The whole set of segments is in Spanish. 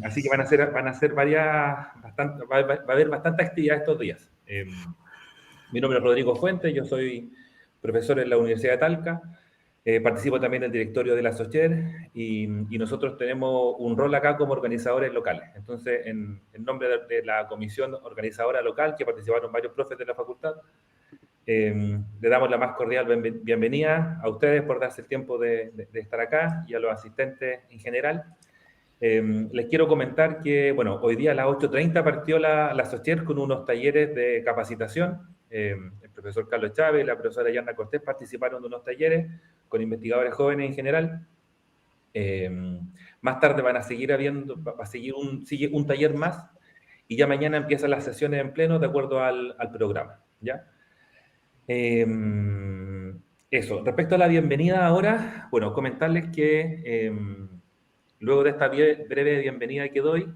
Así que van a ser va a haber bastante actividad estos días. Mi nombre es Rodrigo Fuentes, yo soy profesor en la Universidad de Talca, participo también en el directorio de la SOCHER y nosotros tenemos un rol acá como organizadores locales. Entonces, en nombre de la comisión organizadora local, que participaron varios profes de la facultad, le damos la más cordial bienvenida a ustedes por darse el tiempo de estar acá y a los asistentes en general. Les quiero comentar que, bueno, hoy día a las 8:30 partió la SOCHER con unos talleres de capacitación. El profesor Carlos Chávez y la profesora Yanna Cortés participaron de unos talleres con investigadores jóvenes en general. Más tarde van a seguir va a seguir sigue un taller más y ya mañana empiezan las sesiones en pleno de acuerdo al programa, ¿ya? Eso, respecto a la bienvenida ahora, bueno, comentarles que luego de esta breve bienvenida que doy,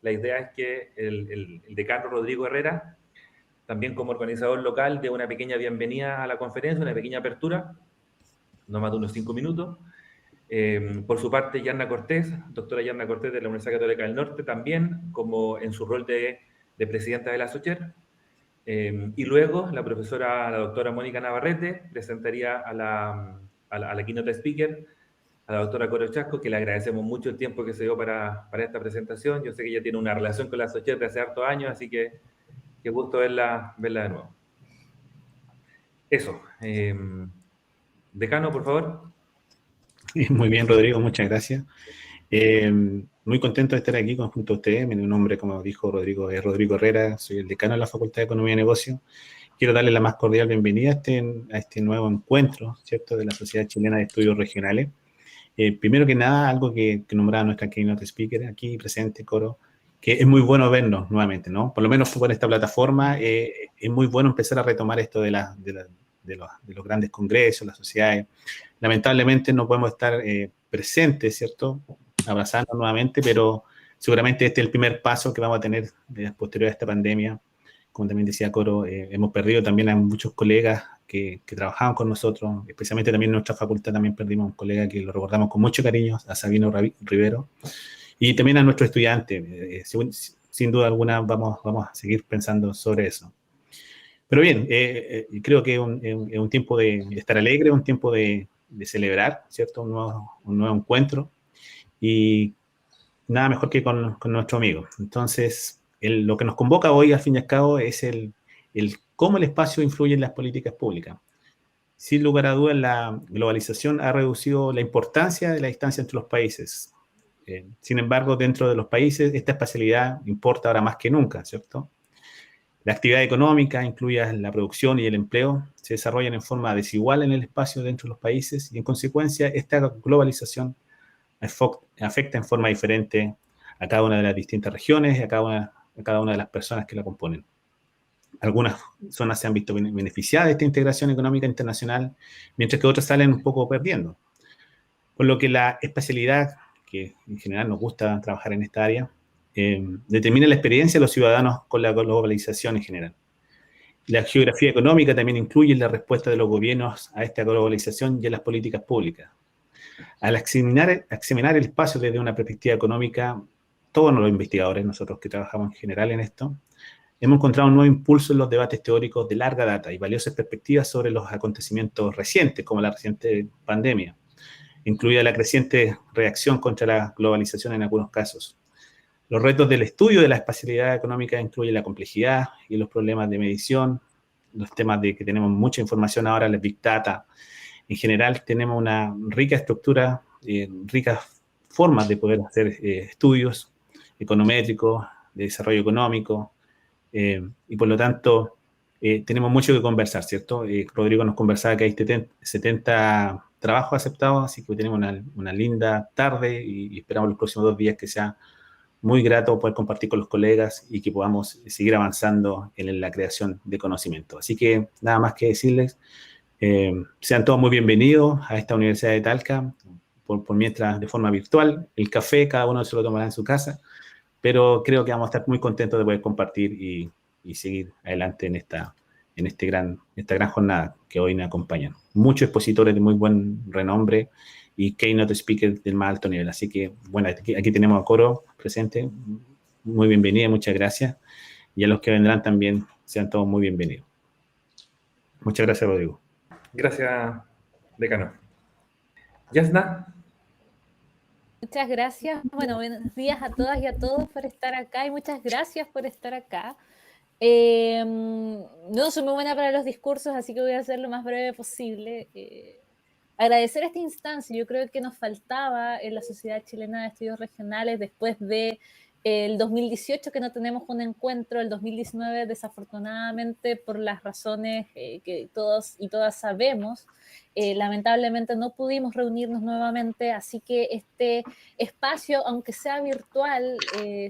la idea es que el decano Rodrigo Herrera, también como organizador local, dé una pequeña bienvenida a la conferencia, una pequeña apertura, no más de unos 5 minutos. Por su parte, Yanna Cortés, doctora Yanna Cortés de la Universidad Católica del Norte, también como en su rol de presidenta de la SOCHER. Y luego la profesora, la doctora Mónica Navarrete, presentaría a la keynote speaker, a la doctora Coro Chasco, que le agradecemos mucho el tiempo que se dio para esta presentación. Yo sé que ella tiene una relación con la SOCHER de hace hartos años, así que qué gusto verla de nuevo. Eso. Decano, por favor. Muy bien, Rodrigo, muchas gracias. Muy contento de estar aquí junto a ustedes. Mi nombre, como dijo Rodrigo, es Rodrigo Herrera, soy el decano de la Facultad de Economía y Negocio. Quiero darle la más cordial bienvenida a este nuevo encuentro, ¿cierto?, de la Sociedad Chilena de Estudios Regionales. Primero que nada, algo que nombraba nuestra keynote speaker aquí presente, Coro, que es muy bueno vernos nuevamente, ¿no? Por lo menos por esta plataforma, es muy bueno empezar a retomar esto de los grandes congresos, las sociedades. Lamentablemente no podemos estar presentes, ¿cierto?, abrazando nuevamente, pero seguramente este es el primer paso que vamos a tener posterior a esta pandemia. Como también decía Coro, hemos perdido también a muchos colegas que trabajaban con nosotros, especialmente también en nuestra facultad también perdimos a un colega que lo recordamos con mucho cariño, a Sabino Rivero, y también a nuestros estudiantes. Sin duda alguna vamos a seguir pensando sobre eso. Pero bien, creo que es un tiempo de estar alegre, un tiempo de celebrar, ¿cierto?, un nuevo encuentro, y nada mejor que con nuestro amigo. Entonces, lo que nos convoca hoy, al fin y al cabo, es el cómo el espacio influye en las políticas públicas. Sin lugar a dudas, la globalización ha reducido la importancia de la distancia entre los países. Sin embargo, dentro de los países, esta espacialidad importa ahora más que nunca, ¿cierto? La actividad económica, incluida la producción y el empleo, se desarrollan en forma desigual en el espacio dentro de los países y, en consecuencia, esta globalización afecta en forma diferente a cada una de las distintas regiones y a cada una de las personas que la componen. Algunas zonas se han visto beneficiadas de esta integración económica internacional, mientras que otras salen un poco perdiendo. Por lo que la espacialidad, que en general nos gusta trabajar en esta área, determina la experiencia de los ciudadanos con la globalización en general. La geografía económica también incluye la respuesta de los gobiernos a esta globalización y a las políticas públicas. Al examinar el espacio desde una perspectiva económica, todos los investigadores, nosotros que trabajamos en general en esto, hemos encontrado un nuevo impulso en los debates teóricos de larga data y valiosas perspectivas sobre los acontecimientos recientes, como la reciente pandemia, incluida la creciente reacción contra la globalización en algunos casos. Los retos del estudio de la espacialidad económica incluyen la complejidad y los problemas de medición, los temas de que tenemos mucha información ahora, la Big Data. En general, tenemos una rica estructura, ricas formas de poder hacer estudios econométricos, de desarrollo económico, y por lo tanto, tenemos mucho que conversar, ¿cierto? Rodrigo nos conversaba que hay 70 trabajos aceptados, así que tenemos una linda tarde y esperamos los próximos 2 días que sea muy grato poder compartir con los colegas y que podamos seguir avanzando en la creación de conocimiento. Así que nada más que decirles, sean todos muy bienvenidos a esta Universidad de Talca, por mientras de forma virtual. El café cada uno se lo tomará en su casa, pero creo que vamos a estar muy contentos de poder compartir y seguir adelante en esta gran jornada que hoy nos acompañan. Muchos expositores de muy buen renombre y keynote speaker del más alto nivel. Así que, bueno, aquí tenemos a Coro presente. Muy bienvenida, muchas gracias. Y a los que vendrán también, sean todos muy bienvenidos. Muchas gracias, Rodrigo. Gracias, decano. Yasna. Muchas gracias. Bueno, buenos días a todas y a todos por estar acá y muchas gracias por estar acá. No soy muy buena para los discursos, así que voy a hacer lo más breve posible. Agradecer esta instancia. Yo creo que nos faltaba en la Sociedad Chilena de Estudios Regionales después de el 2018 que no tenemos un encuentro, el 2019 desafortunadamente por las razones que todos y todas sabemos, lamentablemente no pudimos reunirnos nuevamente, así que este espacio, aunque sea virtual,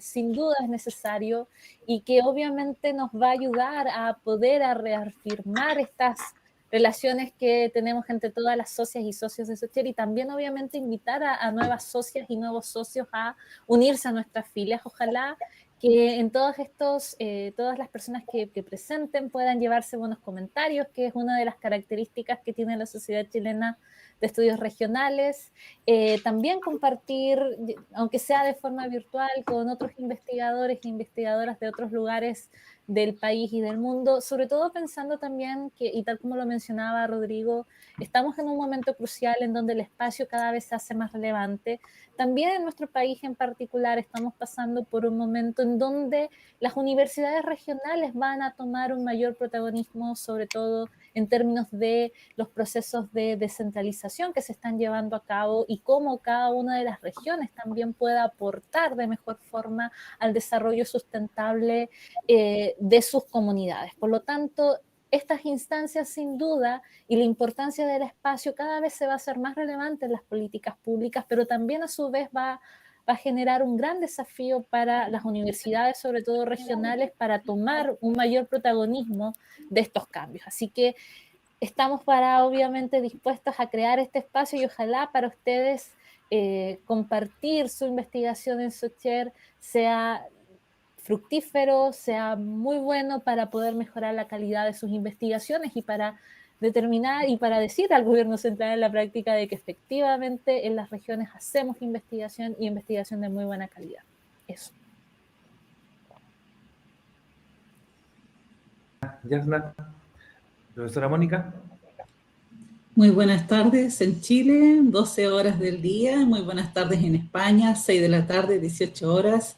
sin duda es necesario y que obviamente nos va a ayudar a poder a reafirmar estas relaciones que tenemos entre todas las socias y socios de Socher y también obviamente invitar a nuevas socias y nuevos socios a unirse a nuestras filas. Ojalá que en todas las personas que presenten puedan llevarse buenos comentarios, que es una de las características que tiene la Sociedad Chilena de Estudios Regionales. También compartir, aunque sea de forma virtual, con otros investigadores e investigadoras de otros lugares del país y del mundo, sobre todo pensando también que, y tal como lo mencionaba Rodrigo, estamos en un momento crucial en donde el espacio cada vez se hace más relevante. También en nuestro país en particular estamos pasando por un momento en donde las universidades regionales van a tomar un mayor protagonismo, sobre todo en términos de los procesos de descentralización que se están llevando a cabo y cómo cada una de las regiones también pueda aportar de mejor forma al desarrollo sustentable de sus comunidades. Por lo tanto, estas instancias sin duda y la importancia del espacio cada vez se va a hacer más relevante en las políticas públicas, pero también a su vez va a generar un gran desafío para las universidades, sobre todo regionales, para tomar un mayor protagonismo de estos cambios. Así que estamos obviamente dispuestos a crear este espacio y ojalá para ustedes compartir su investigación en Socher sea fructífero, sea muy bueno para poder mejorar la calidad de sus investigaciones y para determinar y para decir al gobierno central en la práctica de que efectivamente en las regiones hacemos investigación y investigación de muy buena calidad. Eso. Yasna. Profesora Mónica. Muy buenas tardes en Chile, 12 horas del día. Muy buenas tardes en España, 6 de la tarde, 18 horas.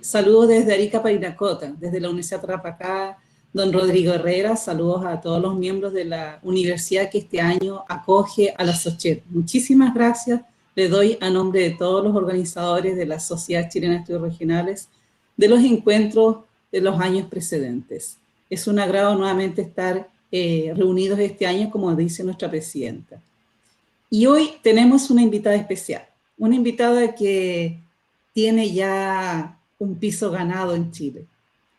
Saludos desde Arica, Parinacota, desde la Universidad Tarapacá, don Rodrigo Herrera. Saludos a todos los miembros de la universidad que este año acoge a la Socher. Muchísimas gracias. Le doy a nombre de todos los organizadores de la Sociedad Chilena de Estudios Regionales de los encuentros de los años precedentes. Es un agrado nuevamente estar reunidos este año, como dice nuestra presidenta. Y hoy tenemos una invitada especial, una invitada que tiene ya un piso ganado en Chile.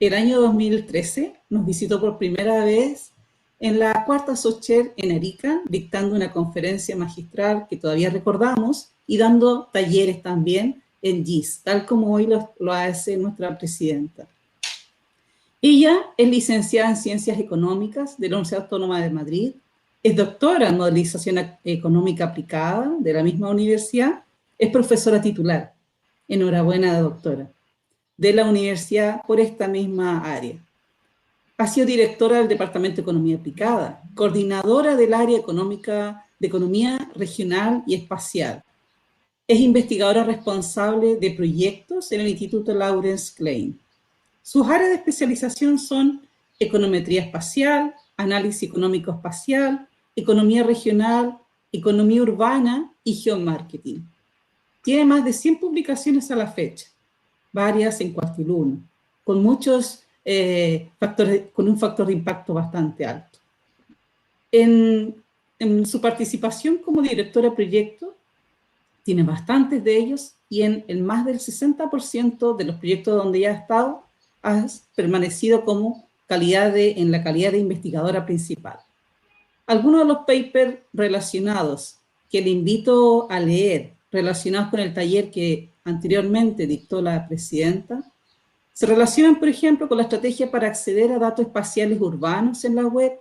El año 2013 nos visitó por primera vez en la cuarta Socher en Arica, dictando una conferencia magistral que todavía recordamos y dando talleres también en GIS, tal como hoy lo hace nuestra presidenta. Ella es licenciada en Ciencias Económicas de la Universidad Autónoma de Madrid, es doctora en Modelización Económica Aplicada de la misma universidad, es profesora titular, enhorabuena doctora, de la universidad por esta misma área. Ha sido directora del Departamento de Economía Aplicada, coordinadora del área económica de Economía Regional y Espacial. Es investigadora responsable de proyectos en el Instituto Lawrence Klein. Sus áreas de especialización son econometría espacial, análisis económico espacial, economía regional, economía urbana y geomarketing. Tiene más de 100 publicaciones a la fecha, varias en Cuartiluno, con muchos factores, con un factor de impacto bastante alto. En su participación como directora de proyectos, tiene bastantes de ellos y en más del 60% de los proyectos donde ella ha estado, ha permanecido como en la calidad de investigadora principal. Algunos de los papers relacionados que le invito a leer, relacionados con el taller que anteriormente dictó la presidenta, se relacionan, por ejemplo, con la estrategia para acceder a datos espaciales urbanos en la web,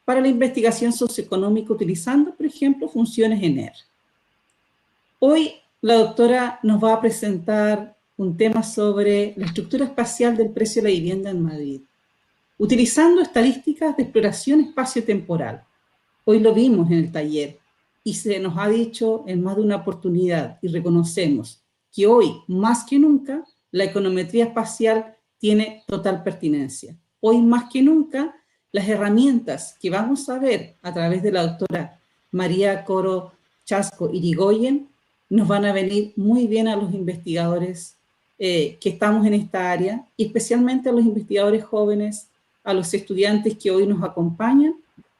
para la investigación socioeconómica utilizando, por ejemplo, funciones en R. Hoy la doctora nos va a presentar un tema sobre la estructura espacial del precio de la vivienda en Madrid, utilizando estadísticas de exploración espacio-temporal. Hoy lo vimos en el taller y se nos ha dicho en más de una oportunidad y reconocemos que hoy, más que nunca, la econometría espacial tiene total pertinencia. Hoy, más que nunca, las herramientas que vamos a ver a través de la doctora María Coro Chasco Irigoyen nos van a venir muy bien a los investigadores que estamos en esta área y especialmente a los investigadores jóvenes, a los estudiantes que hoy nos acompañan,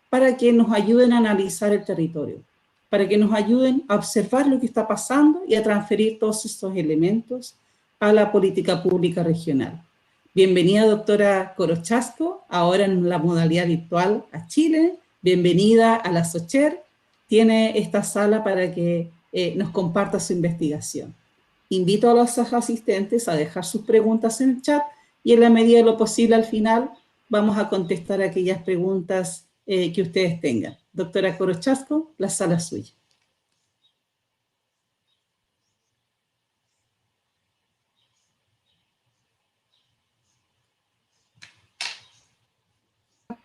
para que nos ayuden a analizar el territorio, para que nos ayuden a observar lo que está pasando y a transferir todos estos elementos a la política pública regional. Bienvenida, doctora Corochasco, ahora en la modalidad virtual a Chile. Bienvenida a la SOCHER. Tiene esta sala para que nos comparta su investigación. Invito a los asistentes a dejar sus preguntas en el chat y en la medida de lo posible al final vamos a contestar aquellas preguntas que ustedes tengan. Doctora Corochasco, la sala es suya.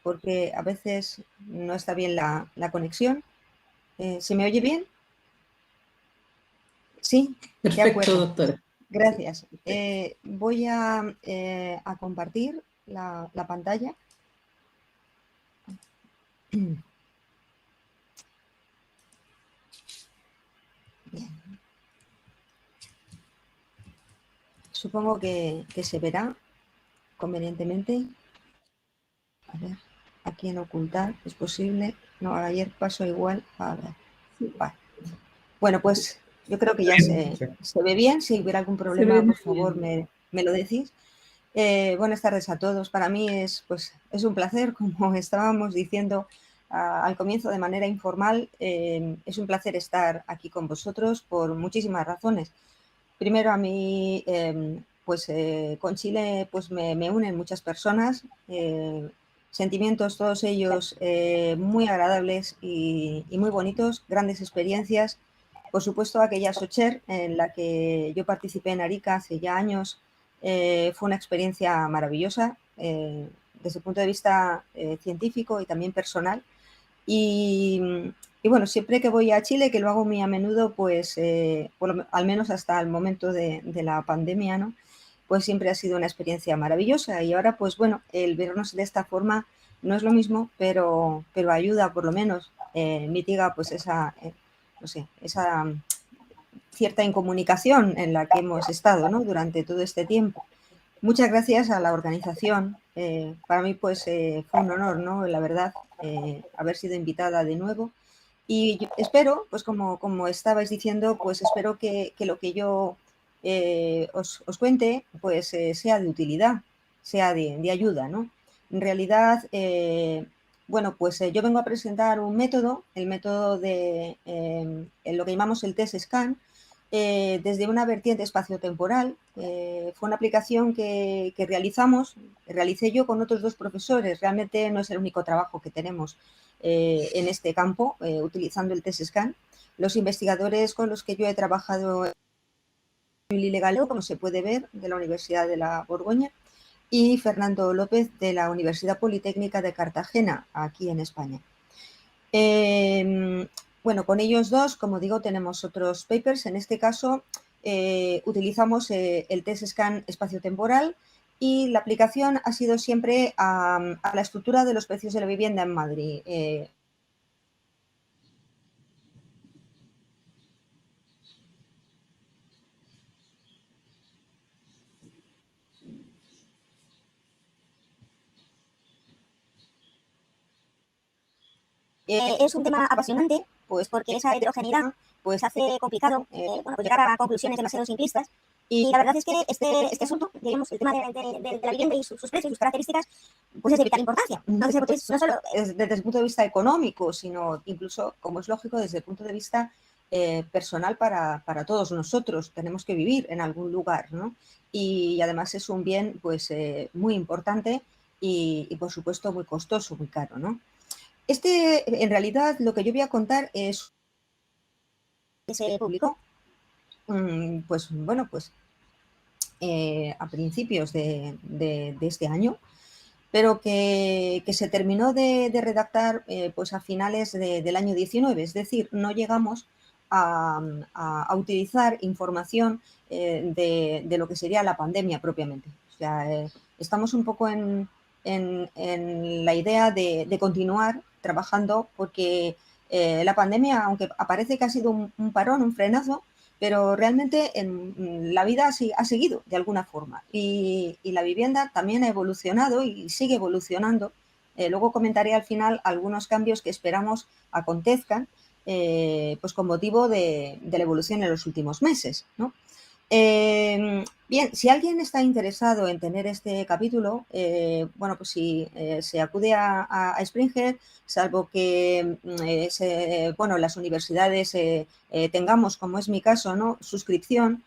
Porque a veces no está bien la conexión. ¿Se me oye bien? Sí, perfecto, de acuerdo. Doctora. Gracias. Voy a compartir la pantalla. Bien. Supongo que se verá convenientemente. A ver, aquí en ocultar, ¿es posible? No, ayer pasó igual. A ver. Vale. Bueno, pues yo creo que ya se ve bien. Si hubiera algún problema, por favor, me lo decís. Buenas tardes a todos. Para mí es un placer, como estábamos diciendo al comienzo de manera informal, es un placer estar aquí con vosotros por muchísimas razones. Primero, a mí, con Chile me unen muchas personas, sentimientos todos ellos muy agradables y muy bonitos, grandes experiencias. Por supuesto, aquella SOCHER en la que yo participé en Arica hace ya años, fue una experiencia maravillosa desde el punto de vista científico y también personal. Y bueno, siempre que voy a Chile, que lo hago muy a menudo, al menos hasta el momento de la pandemia, ¿no? Pues siempre ha sido una experiencia maravillosa. Y ahora, pues bueno, el vernos de esta forma no es lo mismo, pero ayuda, por lo menos, mitiga pues esa cierta incomunicación en la que hemos estado, ¿no? Durante todo este tiempo. Muchas gracias a la organización. Para mí fue un honor, ¿no? La verdad, haber sido invitada de nuevo. Y yo espero, pues como estabais diciendo, pues espero que lo que yo os cuente pues sea de utilidad, sea de ayuda, ¿no? En realidad, bueno, pues yo vengo a presentar un método, el método de lo que llamamos el test scan, desde una vertiente espaciotemporal. Fue una aplicación que realicé yo con otros dos profesores. Realmente no es el único trabajo que tenemos en este campo, utilizando el test scan. Los investigadores con los que yo he trabajado, Lili Galeo, como se puede ver, de la Universidad de la Borgoña, y Fernando López, de la Universidad Politécnica de Cartagena, aquí en España. Bueno, con ellos dos, como digo, tenemos otros papers. En este caso, utilizamos el test scan espaciotemporal y la aplicación ha sido siempre a la estructura de los precios de la vivienda en Madrid. Es un tema apasionante, pues porque esa heterogeneidad pues hace complicado llegar a conclusiones demasiado simplistas. Y la verdad es que este asunto, digamos, el tema de la vivienda y sus precios, sus características, pues es de vital importancia. No solo desde el punto de vista económico, sino incluso, como es lógico, desde el punto de vista personal para todos nosotros. Tenemos que vivir en algún lugar, ¿no? Y además es un bien pues muy importante y por supuesto muy costoso, muy caro, ¿no? En realidad, lo que yo voy a contar es que se publicó pues bueno, pues a principios de este año, pero que se terminó de redactar pues a finales del año 19, es decir, no llegamos a utilizar información de lo que sería la pandemia propiamente. O sea, estamos un poco en la idea de continuar trabajando porque la pandemia, aunque parece que ha sido un parón, un frenazo, pero realmente la vida ha seguido de alguna forma y la vivienda también ha evolucionado y sigue evolucionando. Luego comentaré al final algunos cambios que esperamos acontezcan pues con motivo de la evolución en los últimos meses, ¿no? Bien, si alguien está interesado en tener este capítulo, bueno, pues si se acude a Springer, salvo que bueno, las universidades tengamos, como es mi caso, ¿no?, suscripción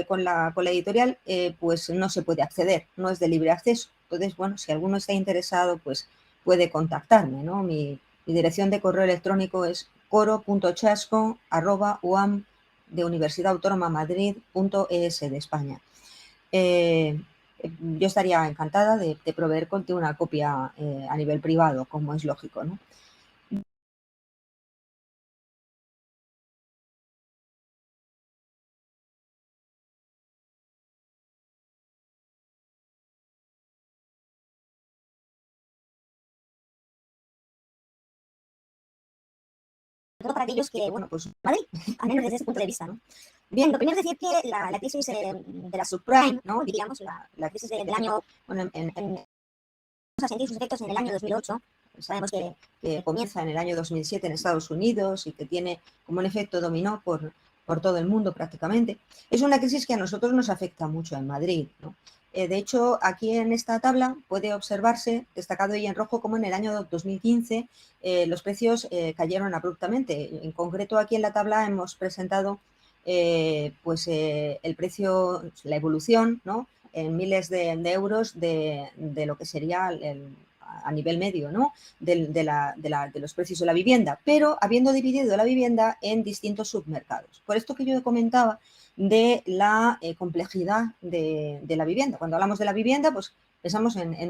con la editorial, pues no se puede acceder, no es de libre acceso. Entonces, bueno, si alguno está interesado, pues puede contactarme, ¿no? Mi dirección de correo electrónico es coro.chasco@uam de Universidad Autónoma Madrid.es de España. Yo estaría encantada de proveer contigo una copia a nivel privado, como es lógico, ¿no? Todo para aquellos que, bueno, pues Madrid, al menos desde ese punto de vista, ¿no? Bien, lo primero es decir que la crisis de la subprime, ¿no?, diríamos, la crisis del año, bueno, vamos a sentir sus efectos en el año 2008. Sabemos que comienza en el año 2007 en Estados Unidos y que tiene como un efecto dominó por todo el mundo prácticamente. Es una crisis que a nosotros nos afecta mucho en Madrid, ¿no? De hecho, aquí en esta tabla puede observarse, destacado ahí en rojo, como en el año 2015 los precios cayeron abruptamente. En concreto, aquí en la tabla hemos presentado pues el precio, la evolución, ¿no?, en miles de euros de lo que sería a nivel medio, ¿no?, de los precios de la vivienda, pero habiendo dividido la vivienda en distintos submercados. Por esto que yo comentaba de la complejidad de la vivienda. Cuando hablamos de la vivienda, pues pensamos en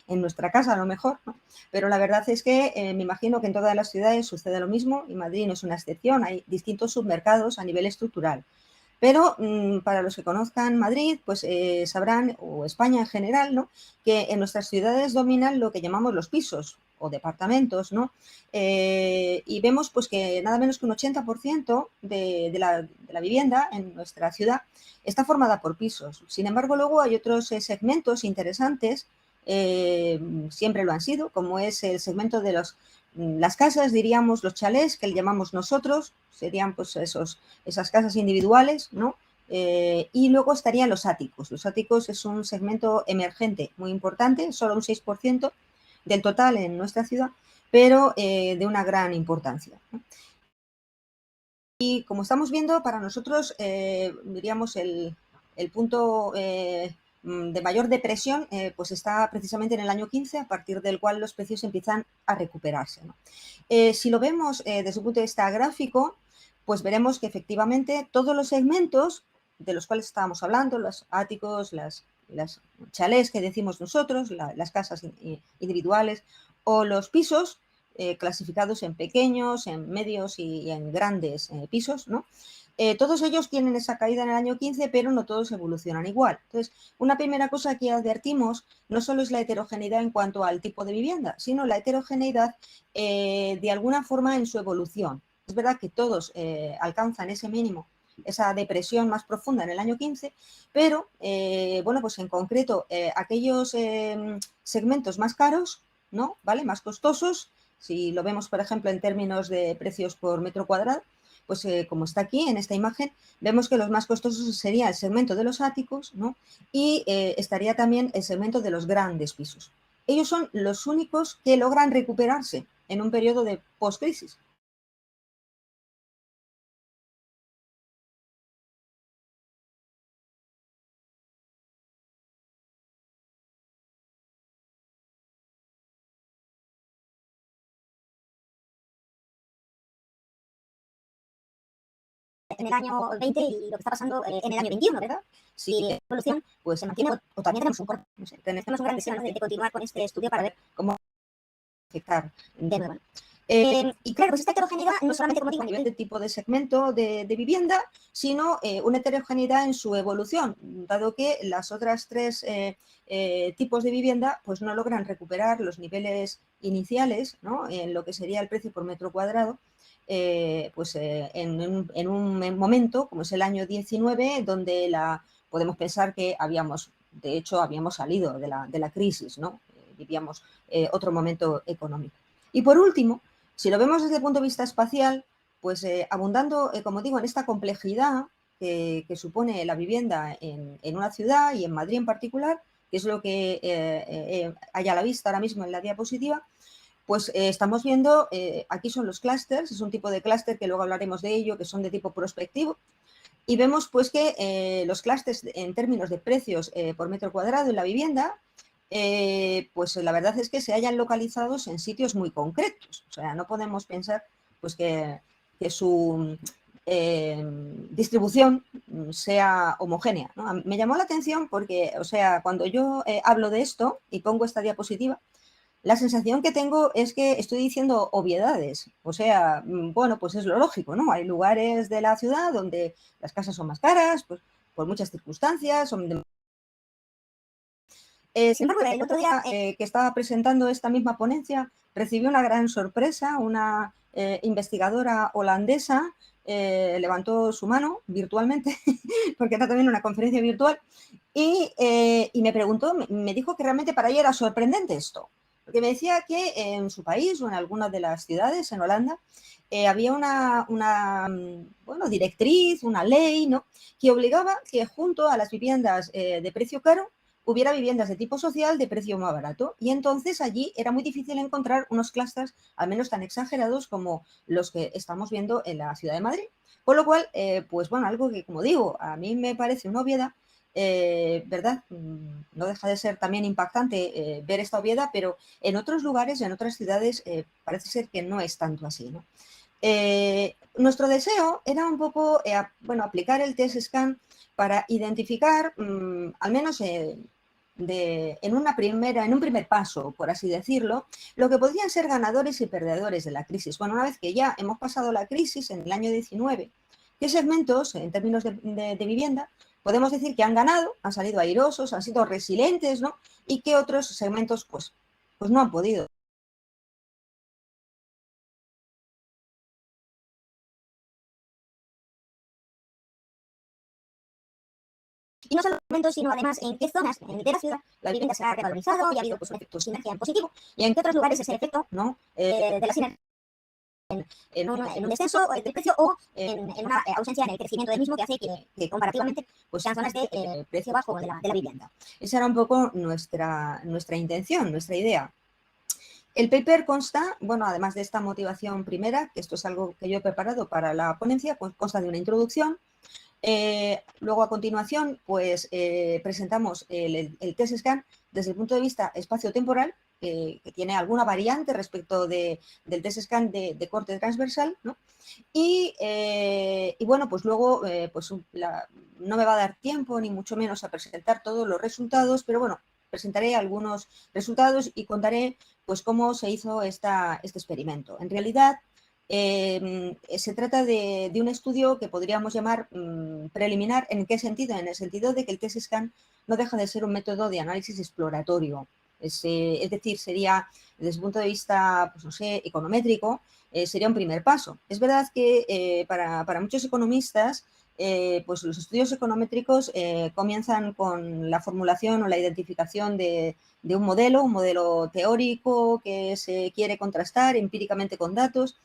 nuestra casa a lo mejor, ¿no? Pero la verdad es que me imagino que en todas las ciudades sucede lo mismo y Madrid no es una excepción. Hay distintos submercados a nivel estructural. Pero para los que conozcan Madrid, pues sabrán, o España en general, ¿no?, que en nuestras ciudades dominan lo que llamamos los pisos o departamentos, ¿no? Y vemos pues que nada menos que un 80% de la vivienda en nuestra ciudad está formada por pisos. Sin embargo, luego hay otros segmentos interesantes, siempre lo han sido, como es el segmento de las casas, diríamos, los chalés, que le llamamos nosotros, serían pues esas casas individuales, ¿no? Y luego estarían los áticos. Los áticos es un segmento emergente muy importante, solo un 6% del total en nuestra ciudad, pero de una gran importancia, ¿no? Y como estamos viendo, para nosotros, diríamos, el punto de mayor depresión pues está precisamente en el año 15, a partir del cual los precios empiezan a recuperarse, ¿no? Si lo vemos desde un punto de vista gráfico, pues veremos que efectivamente todos los segmentos de los cuales estábamos hablando, los áticos, las chalés que decimos nosotros, las casas individuales o los pisos, clasificados en pequeños, en medios y en grandes pisos, ¿no? Todos ellos tienen esa caída en el año 15, pero no todos evolucionan igual. Entonces, una primera cosa que advertimos no solo es la heterogeneidad en cuanto al tipo de vivienda, sino la heterogeneidad de alguna forma en su evolución. Es verdad que todos alcanzan ese mínimo, esa depresión más profunda en el año 15, pero, bueno, pues en concreto, aquellos segmentos más caros, ¿no?, ¿vale?, más costosos, si lo vemos, por ejemplo, en términos de precios por metro cuadrado, pues como está aquí en esta imagen, vemos que los más costosos sería el segmento de los áticos, ¿no?, y estaría también el segmento de los grandes pisos. Ellos son los únicos que logran recuperarse en un periodo de postcrisis. en el año 20 y lo que está pasando en el año 21, ¿verdad? Si la evolución pues, se mantiene o también tenemos un corto, no sé, tenemos un gran deseo de continuar con este estudio para ver cómo afectar de nuevo. Y claro, pues esta heterogeneidad no solamente, como digo, a nivel de tipo de segmento de vivienda, sino una heterogeneidad en su evolución, dado que las otras tres tipos de vivienda pues no logran recuperar los niveles iniciales, ¿no? En lo que sería el precio por metro cuadrado, en un momento como es el año 19, donde podemos pensar que de hecho habíamos salido de la crisis, ¿no? Vivíamos otro momento económico. Y por último, si lo vemos desde el punto de vista espacial, pues abundando, como digo, en esta complejidad que supone la vivienda en una ciudad y en Madrid en particular, que es lo que hay a la vista ahora mismo en la diapositiva, pues estamos viendo, aquí son los clústeres, es un tipo de clúster que luego hablaremos de ello, que son de tipo prospectivo, y vemos pues que los clústeres en términos de precios por metro cuadrado en la vivienda, pues la verdad es que se hayan localizados en sitios muy concretos. O sea, no podemos pensar pues que su distribución sea homogénea, ¿no? Me llamó la atención porque, o sea, cuando yo hablo de esto y pongo esta diapositiva, la sensación que tengo es que estoy diciendo obviedades. O sea, bueno, pues es lo lógico, ¿no? Hay lugares de la ciudad donde las casas son más caras, pues por muchas circunstancias, son de... sin embargo, el otro día que estaba presentando esta misma ponencia, recibí una gran sorpresa. Una investigadora holandesa levantó su mano virtualmente, porque era también una conferencia virtual, y me preguntó, me dijo que realmente para ella era sorprendente esto, porque me decía que en su país o en algunas de las ciudades en Holanda había una directriz, una ley, ¿no?, que obligaba que junto a las viviendas de precio caro hubiera viviendas de tipo social de precio más barato, y entonces allí era muy difícil encontrar unos clústeres al menos tan exagerados como los que estamos viendo en la ciudad de Madrid. Con lo cual, pues bueno, algo que, como digo, a mí me parece una obviedad, ¿verdad? No deja de ser también impactante ver esta obviedad, pero en otros lugares, en otras ciudades, parece ser que no es tanto así, ¿no? Nuestro deseo era un poco, aplicar el test scan para identificar, al menos en un primer paso, por así decirlo, lo que podrían ser ganadores y perdedores de la crisis. Bueno, una vez que ya hemos pasado la crisis en el año 19, ¿qué segmentos, en términos de vivienda, podemos decir que han ganado, han salido airosos, han sido resilientes, ¿no? Y qué otros segmentos, pues no han podido? Y no solo en momentos, sino además en qué zonas de la ciudad la vivienda se ha revalorizado y ha habido pues, un efecto de sinergia en positivo, y en qué otros lugares ese efecto, ¿no?, de la sinergia en un descenso del precio o en una ausencia en el crecimiento del mismo, que hace que comparativamente pues sean zonas de precio bajo de la vivienda. Esa era un poco nuestra intención, nuestra idea. El paper consta, bueno, además de esta motivación primera, que esto es algo que yo he preparado para la ponencia, pues consta de una introducción. Luego, a continuación, pues presentamos el test scan desde el punto de vista espacio-temporal, que tiene alguna variante respecto del test scan de corte transversal, ¿no? Y bueno, pues luego no me va a dar tiempo, ni mucho menos, a presentar todos los resultados, pero bueno, presentaré algunos resultados y contaré pues cómo se hizo este experimento. En realidad, se trata de un estudio que podríamos llamar preliminar. ¿En qué sentido? En el sentido de que el test scan no deja de ser un método de análisis exploratorio. Es decir, sería, desde el punto de vista, pues no sé, econométrico, sería un primer paso. Es verdad que para muchos economistas, pues los estudios econométricos comienzan con la formulación o la identificación de un modelo teórico que se quiere contrastar empíricamente con datos,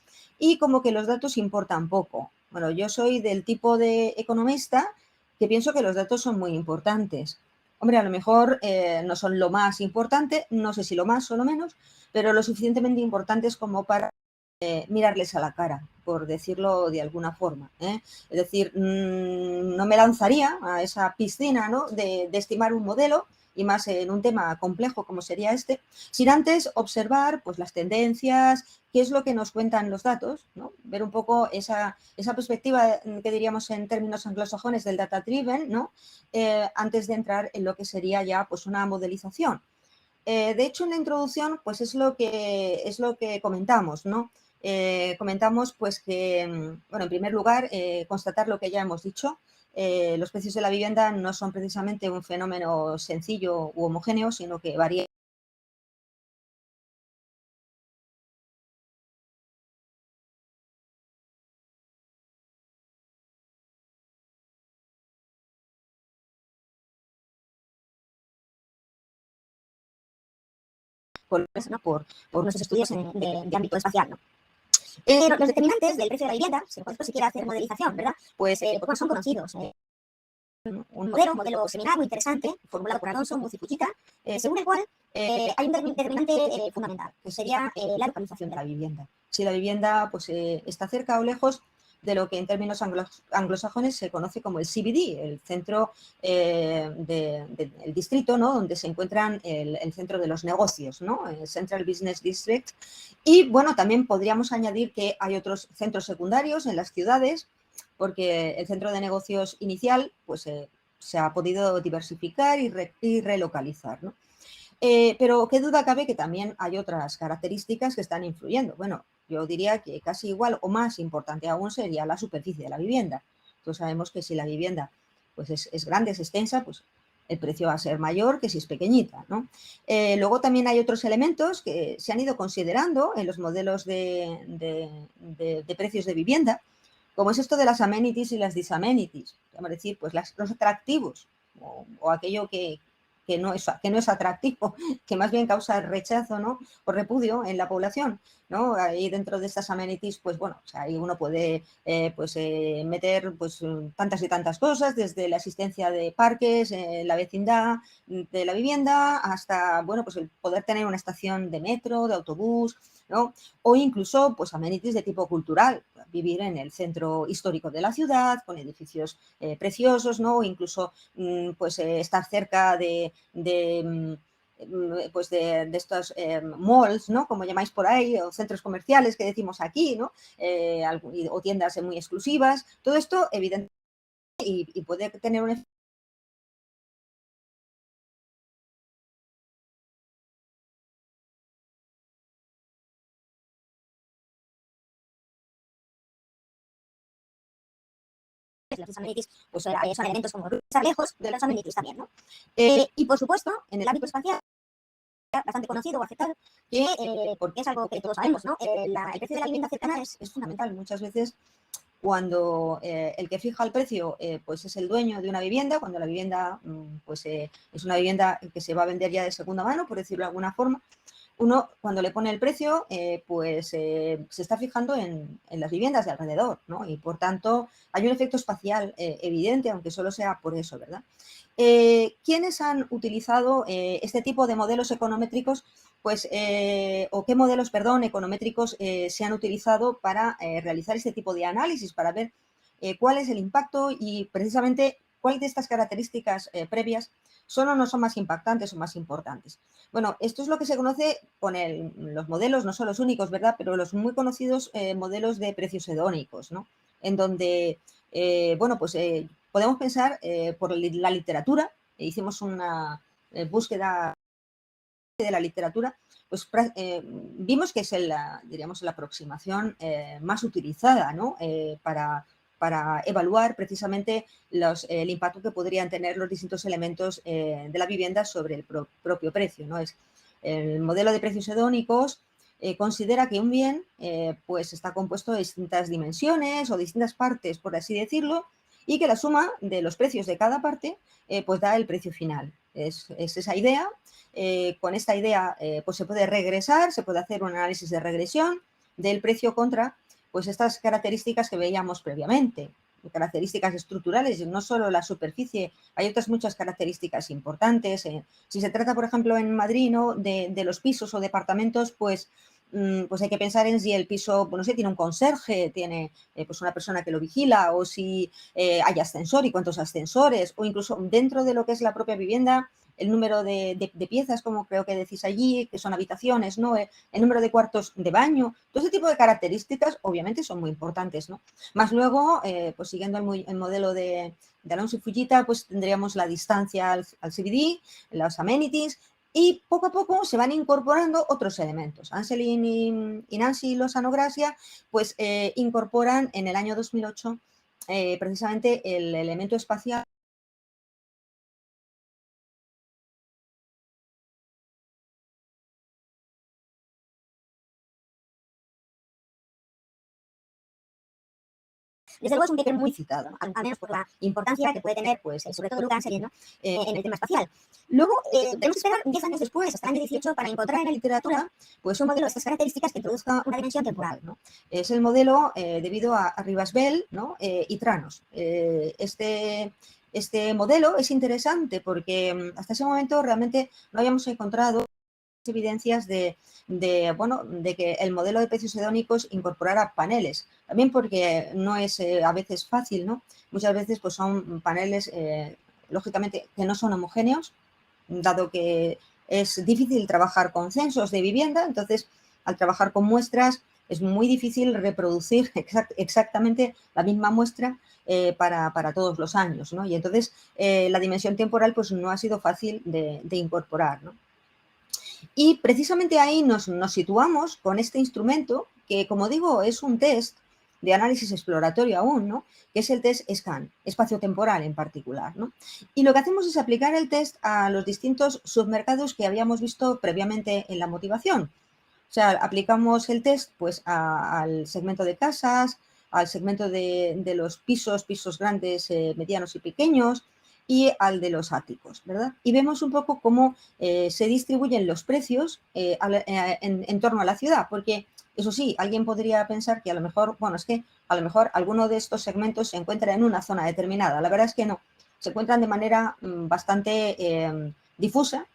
y como que los datos importan poco. Bueno, yo soy del tipo de economista que pienso que los datos son muy importantes. Hombre, a lo mejor no son lo más importante, no sé si lo más o lo menos, pero lo suficientemente importantes como para mirarles a la cara, por decirlo de alguna forma, ¿eh? Es decir, no me lanzaría a esa piscina, ¿no?, de estimar un modelo y más en un tema complejo como sería este, sin antes observar pues, las tendencias, qué es lo que nos cuentan los datos, ¿no? Ver un poco esa perspectiva que diríamos en términos anglosajones del data driven, ¿no? Antes de entrar en lo que sería ya pues, una modelización. De hecho, en la introducción, pues es lo que comentamos, ¿no? Comentamos pues que, bueno, en primer lugar, constatar lo que ya hemos dicho. Los precios de la vivienda no son precisamente un fenómeno sencillo u homogéneo, sino que varía ¿no? por nuestros estudios de ámbito espacial, ¿no? Los determinantes del precio de la vivienda, si se quiere hacer modelización, ¿verdad? Pues bueno, son conocidos. Un modelo seminar muy interesante, formulado por Alonso, Muz y Fujita, según el cual hay un determinante fundamental, que sería la localización de la vivienda. Si la vivienda pues, está cerca o lejos de lo que en términos anglosajones se conoce como el CBD, el centro del distrito, ¿no? Donde se encuentran el centro de los negocios, ¿no? El Central Business District. Y bueno, también podríamos añadir que hay otros centros secundarios en las ciudades, porque el centro de negocios inicial pues, se ha podido diversificar y relocalizar, ¿no? Pero qué duda cabe que también hay otras características que están influyendo. Bueno, yo diría que casi igual o más importante aún sería la superficie de la vivienda. Todos sabemos que si la vivienda pues es grande, es extensa, pues el precio va a ser mayor que si es pequeñita, ¿no? Luego también hay otros elementos que se han ido considerando en los modelos de precios de vivienda, como es esto de las amenities y las disamenities, es decir, pues los atractivos o aquello que no es atractivo, que más bien causa rechazo, ¿no? O repudio en la población, ¿no? Ahí dentro de estas amenities, pues bueno, o sea, ahí uno puede meter pues tantas y tantas cosas, desde la existencia de parques, la vecindad de la vivienda, hasta, bueno, pues el poder tener una estación de metro, de autobús, ¿no? O incluso pues amenities de tipo cultural, vivir en el centro histórico de la ciudad, con edificios preciosos, ¿no? O incluso pues estar cerca pues de estos malls, ¿no? Como llamáis por ahí, o centros comerciales que decimos aquí, ¿no? O tiendas muy exclusivas. Todo esto, evidentemente, y puede tener un efecto los amenities, pues son elementos como estar lejos de los amenities también, ¿no? Y por supuesto, en el ámbito espacial, bastante conocido o aceptado, que porque es algo que todos sabemos, ¿no? El precio de la vivienda cercana es fundamental. muchas veces cuando el que fija el precio pues es el dueño de una vivienda, cuando la vivienda pues, es una vivienda que se va a vender ya de segunda mano, por decirlo de alguna forma, uno cuando le pone el precio pues se está fijando en las viviendas de alrededor, ¿no? Y por tanto hay un efecto espacial evidente, aunque solo sea por eso, ¿verdad? ¿Quiénes han utilizado este tipo de modelos econométricos? Pues, o qué modelos, perdón, econométricos se han utilizado para realizar este tipo de análisis, para ver cuál es el impacto y precisamente cuál de estas características previas son o no son más impactantes o más importantes. Bueno, esto es lo que se conoce con los modelos, no son los únicos, ¿verdad? Pero los muy conocidos modelos de precios hedónicos, ¿no? En donde, bueno, pues podemos pensar por la literatura, hicimos una búsqueda de la literatura, pues vimos que es diríamos, la aproximación más utilizada, ¿no? Para evaluar precisamente el impacto que podrían tener los distintos elementos de la vivienda sobre el propio precio, ¿no? Es el modelo de precios hedónicos considera que un bien pues está compuesto de distintas dimensiones o distintas partes, por así decirlo, y que la suma de los precios de cada parte pues da el precio final. Es esa idea. Con esta idea pues se puede regresar, se puede hacer un análisis de regresión del precio contra pues estas características que veíamos previamente, características estructurales, no solo la superficie, hay otras muchas características importantes. Si se trata, por ejemplo, en Madrid, ¿no? de los pisos o departamentos, pues pues hay que pensar en si el piso, pues no sé, tiene un conserje, tiene pues una persona que lo vigila, o si hay ascensor y cuántos ascensores, o incluso dentro de lo que es la propia vivienda, el número de piezas, como creo que decís allí, que son habitaciones, ¿no? El número de cuartos de baño, todo ese tipo de características obviamente son muy importantes, ¿no? Más luego, pues siguiendo el modelo de Alonso y Fujita, pues tendríamos la distancia al CBD, los amenities, y poco a poco se van incorporando otros elementos. Anselin y Nancy Lozano Gracia pues incorporan en el año 2008 precisamente el elemento espacial. Desde luego es un paper muy citado, al menos por la importancia que puede tener, pues, sobre todo Luca Anselin, ¿no? En el tema espacial. Luego, tenemos que esperar 10 años después, hasta el año 18, para encontrar en la literatura pues, un modelo de estas características que introduzca una dimensión temporal, ¿no? Es el modelo debido a Rivas-Bell, ¿no? Y Tranos. Este modelo es interesante porque hasta ese momento realmente no habíamos encontrado evidencias de que el modelo de precios hedónicos incorporara paneles. También porque no es a veces fácil, ¿no? Muchas veces pues, son paneles, lógicamente, que no son homogéneos, dado que es difícil trabajar con censos de vivienda, entonces, al trabajar con muestras, es muy difícil reproducir exactamente la misma muestra para todos los años, ¿no? Y entonces, la dimensión temporal pues, no ha sido fácil de incorporar, ¿no? Y precisamente ahí nos situamos con este instrumento que, como digo, es un test de análisis exploratorio aún, ¿no? Que es el test SCAN, espacio-temporal en particular, ¿no? Y lo que hacemos es aplicar el test a los distintos submercados que habíamos visto previamente en la motivación. O sea, aplicamos el test pues, al segmento de casas, al segmento de los pisos grandes, medianos y pequeños, y al de los áticos, ¿verdad? Y vemos un poco cómo se distribuyen los precios en torno a la ciudad, porque eso sí, alguien podría pensar que a lo mejor, bueno, es que a lo mejor alguno de estos segmentos se encuentra en una zona determinada. La verdad es que no, se encuentran de manera bastante difusa,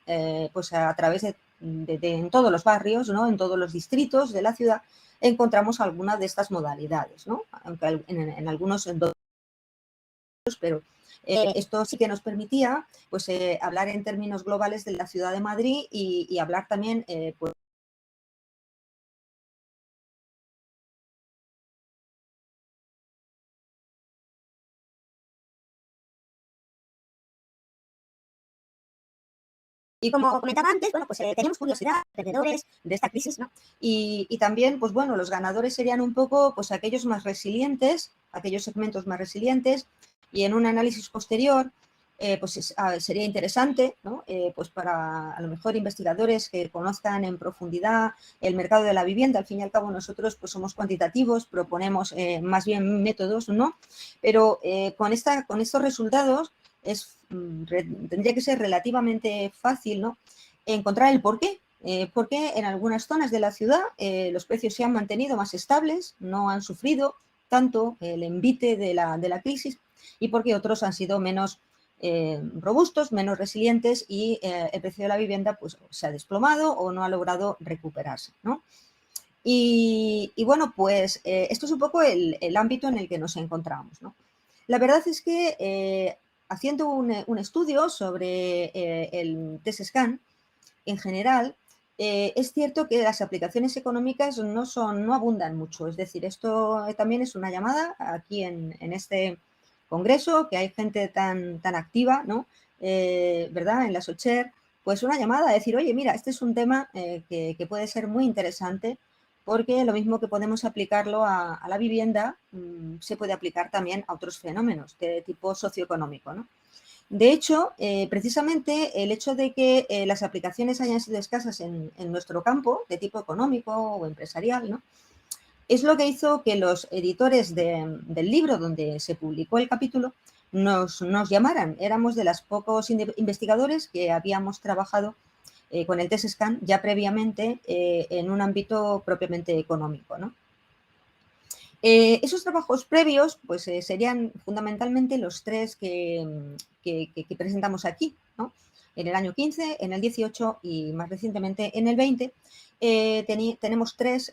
pues a través de en todos los barrios, ¿no? En todos los distritos de la ciudad encontramos alguna de estas modalidades, ¿no? Aunque en algunos en dos, pero esto sí que nos permitía pues, hablar en términos globales de la ciudad de Madrid y hablar también pues, y como comentaba antes, bueno, pues tenemos curiosidad, perdedores de esta crisis, ¿no? Y también, pues bueno, los ganadores serían un poco pues aquellos más resilientes, aquellos segmentos más resilientes, y en un análisis posterior, pues sería interesante, ¿no? Pues para a lo mejor investigadores que conozcan en profundidad el mercado de la vivienda. Al fin y al cabo nosotros pues somos cuantitativos, proponemos más bien métodos, ¿no? Pero con estos resultados tendría que ser relativamente fácil, ¿no? Encontrar el porqué. ¿Por qué en algunas zonas de la ciudad los precios se han mantenido más estables, no han sufrido tanto el envite de la crisis, y por qué otros han sido menos robustos, menos resilientes, y el precio de la vivienda pues, se ha desplomado o no ha logrado recuperarse, ¿no? Y bueno, pues esto es un poco el ámbito en el que nos encontramos, ¿no? La verdad es que haciendo un estudio sobre el test scan en general, es cierto que las aplicaciones económicas no abundan mucho. Es decir, esto también es una llamada aquí en este congreso, que hay gente tan activa, ¿no? ¿Verdad? En la SOCHER, pues una llamada a decir, oye, mira, este es un tema que puede ser muy interesante, porque lo mismo que podemos aplicarlo a la vivienda, se puede aplicar también a otros fenómenos de tipo socioeconómico, ¿no? De hecho, precisamente el hecho de que las aplicaciones hayan sido escasas en nuestro campo, de tipo económico o empresarial, ¿no? Es lo que hizo que los editores del libro donde se publicó el capítulo nos llamaran. Éramos de los pocos investigadores que habíamos trabajado con el test scan ya previamente en un ámbito propiamente económico, ¿no? Esos trabajos previos pues, serían fundamentalmente los tres que presentamos aquí, ¿no? en el año 15, en el 18 y más recientemente en el 20. Tenemos 3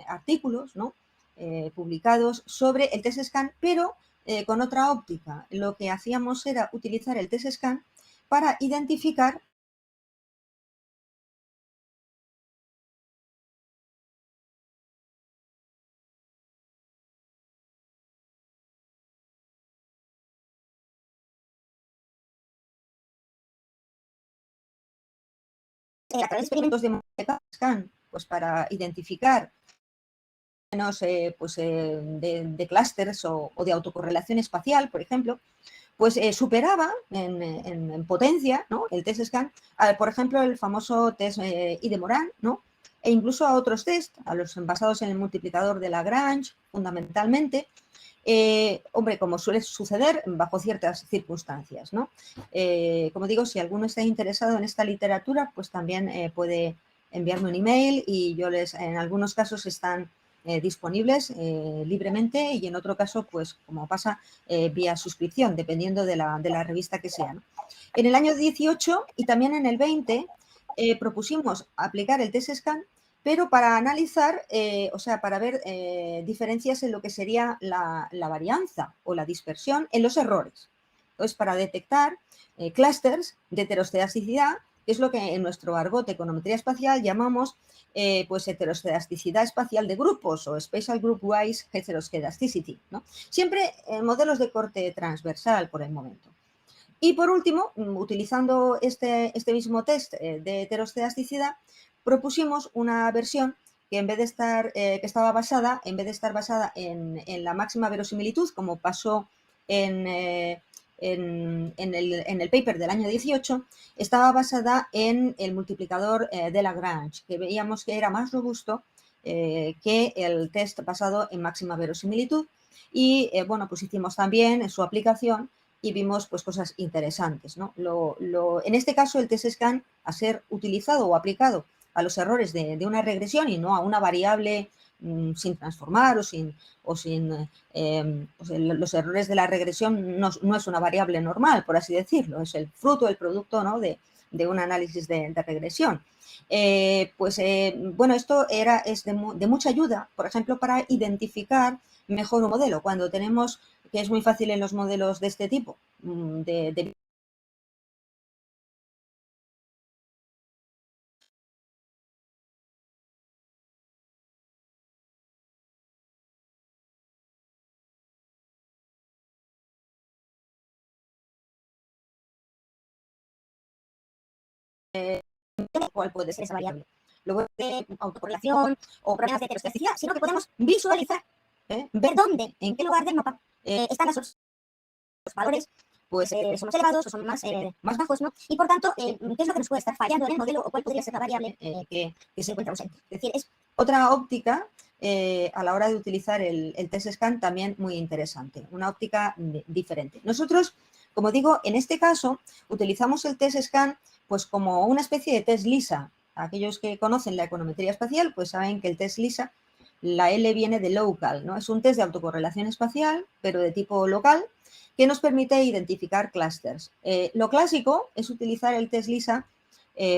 artículos, ¿no? Publicados sobre el test scan, pero con otra óptica. Lo que hacíamos era utilizar el test scan para identificar a través de experimentos de scan, pues para identificar de clústeres o de autocorrelación espacial, por ejemplo, pues superaba en potencia, ¿no? El test scan, por ejemplo, el famoso test I de Moran, ¿no? E incluso a otros test, a los basados en el multiplicador de Lagrange, fundamentalmente, hombre, como suele suceder bajo ciertas circunstancias, ¿no? Como digo, si alguno está interesado en esta literatura, pues también puede enviarme un email y yo en algunos casos están disponibles libremente y en otro caso, pues como pasa, vía suscripción, dependiendo de la revista que sea, ¿no? En el año 18 y también en el 20 propusimos aplicar el test scan, pero para analizar, o sea, para ver diferencias en lo que sería la varianza o la dispersión en los errores. Entonces, para detectar clústeres de heteroscedasticidad, que es lo que en nuestro argot de econometría espacial llamamos pues heteroscedasticidad espacial de grupos o Spatial Group Wise Heteroscedasticity, ¿no? Siempre en modelos de corte transversal por el momento. Y por último, utilizando este mismo test de heteroscedasticidad, propusimos una versión que en vez de estar, que estaba basada, en vez de estar basada en la máxima verosimilitud, como pasó en el paper del año 18, estaba basada en el multiplicador de Lagrange, que veíamos que era más robusto que el test basado en máxima verosimilitud. Y bueno, pues hicimos también su aplicación y vimos pues cosas interesantes, ¿no? En este caso, el test scan, a ser utilizado o aplicado a los errores de una regresión y no a una variable sin transformar los errores de la regresión no es una variable normal, por así decirlo, es el fruto, el producto, ¿no? de un análisis de regresión. Bueno, esto es de mucha ayuda, por ejemplo, para identificar mejor un modelo, cuando tenemos, que es muy fácil en los modelos de este tipo, cuál puede ser esa variable. Luego de autocorrelación o problemas de heteroscedasticidad, sino que podemos visualizar, ver dónde, en qué lugar del mapa están los valores, pues son más elevados o son más bajos, ¿no? Y por tanto, ¿qué es lo que nos puede estar fallando en el modelo o cuál podría ser la variable que se encuentra ausente? Es decir, es otra óptica a la hora de utilizar el test scan también muy interesante, una óptica diferente. Nosotros, como digo, en este caso utilizamos el test scan pues como una especie de test LISA. Aquellos que conocen la econometría espacial pues saben que el test LISA, la L viene de local, ¿no? Es un test de autocorrelación espacial, pero de tipo local, que nos permite identificar clústeres. Lo clásico es utilizar el test LISA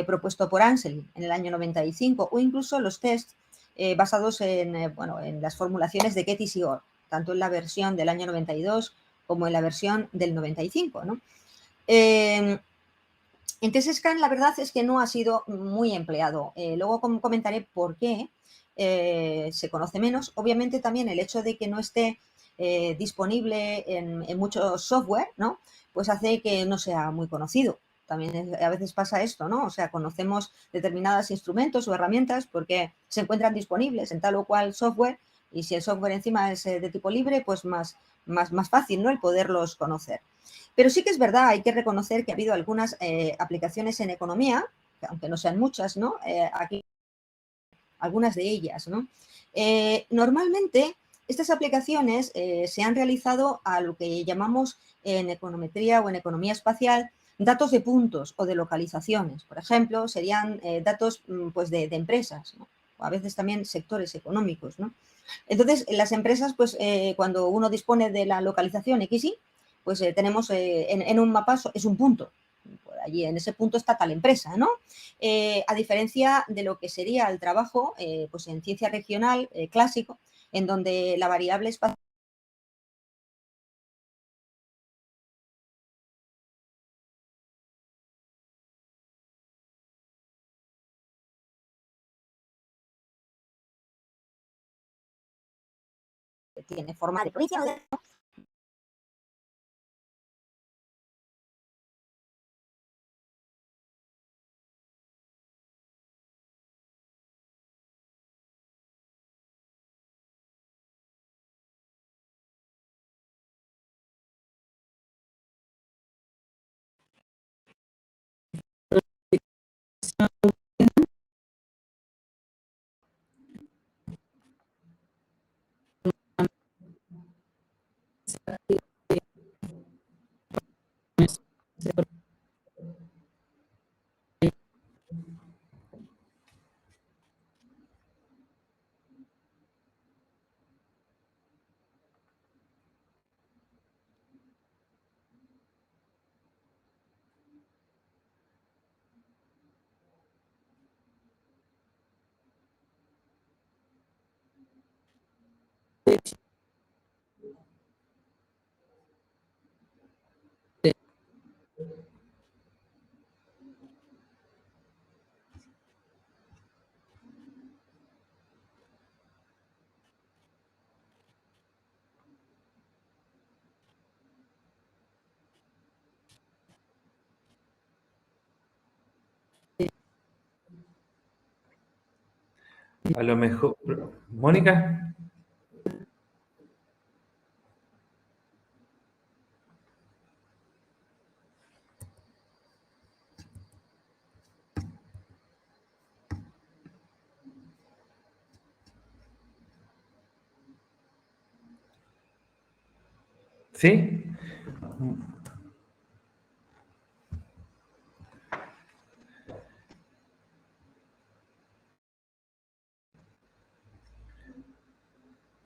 propuesto por Ansel en el año 95 o incluso los tests basados en las formulaciones de Kettis y Orr, tanto en la versión del año 92 como en la versión del 95, ¿no? En test scan la verdad es que no ha sido muy empleado. Luego comentaré por qué se conoce menos. Obviamente también el hecho de que no esté disponible en muchos software, ¿no? Pues hace que no sea muy conocido. También a veces pasa esto, ¿no? O sea, conocemos determinados instrumentos o herramientas porque se encuentran disponibles en tal o cual software y si el software encima es de tipo libre, pues más fácil, ¿no? El poderlos conocer. Pero sí que es verdad, hay que reconocer que ha habido algunas aplicaciones en economía, aunque no sean muchas, ¿no? Aquí algunas de ellas, ¿no? Normalmente estas aplicaciones se han realizado a lo que llamamos en econometría o en economía espacial datos de puntos o de localizaciones. Por ejemplo, serían datos pues de empresas, ¿no? O a veces también sectores económicos, ¿no? Entonces, en las empresas, pues cuando uno dispone de la localización XY, pues tenemos en un mapa, es un punto. allí en ese punto está tal empresa, ¿no? A diferencia de lo que sería el trabajo pues en ciencia regional clásico, en donde la variable espacial tiene forma de provincia o de... A lo mejor, Mónica, ¿sí?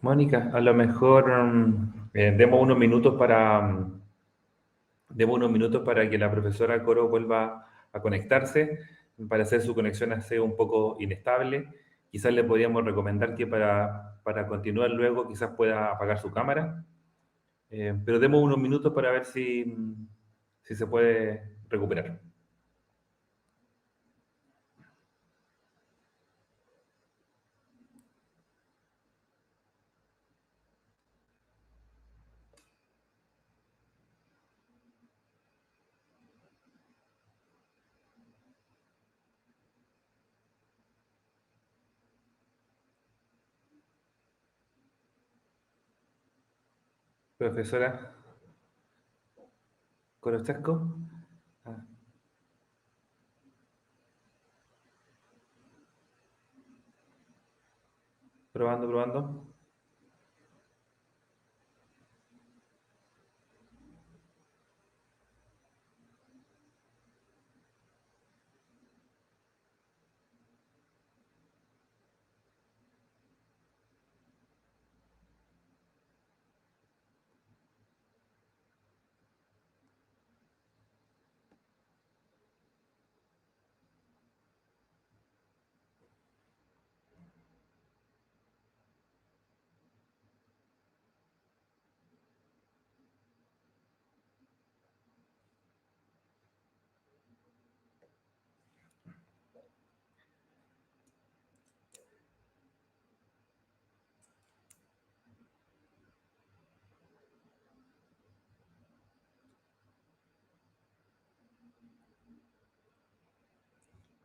Mónica, a lo mejor demos unos minutos para que la profesora Coro vuelva a conectarse. Para hacer su conexión ha sido un poco inestable. Quizás le podríamos recomendar que para continuar luego quizás pueda apagar su cámara. Pero demos unos minutos para ver si se puede recuperar. Profesora Corochasco. Ah, probando, probando.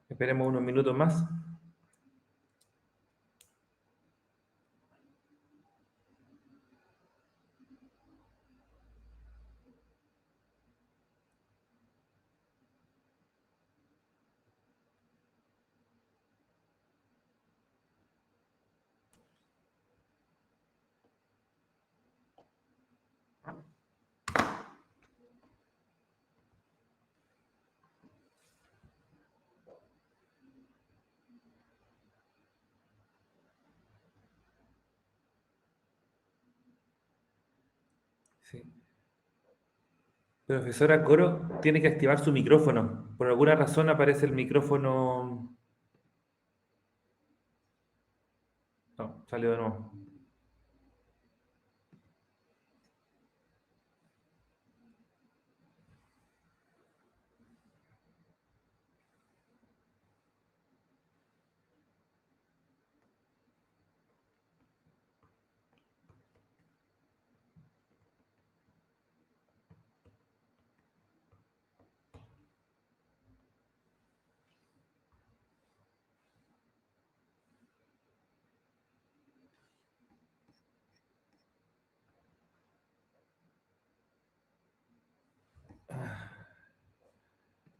Esperemos unos minutos más. Sí. Profesora Coro tiene que activar su micrófono. Por alguna razón aparece el micrófono... No, salió de nuevo.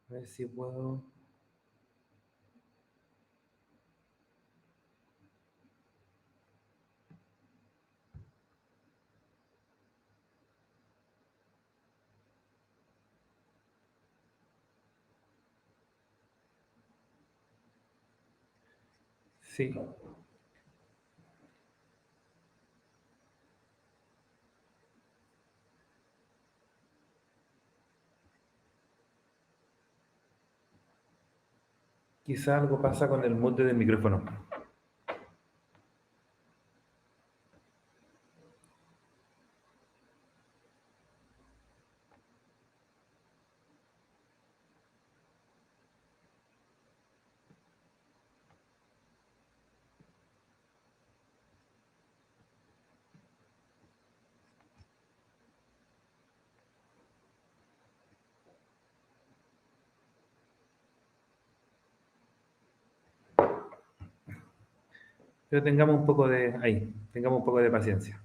A ver si puedo... Sí. Quizá algo pasa con el mute del micrófono. Pero tengamos un poco de... Ahí, tengamos un poco de paciencia.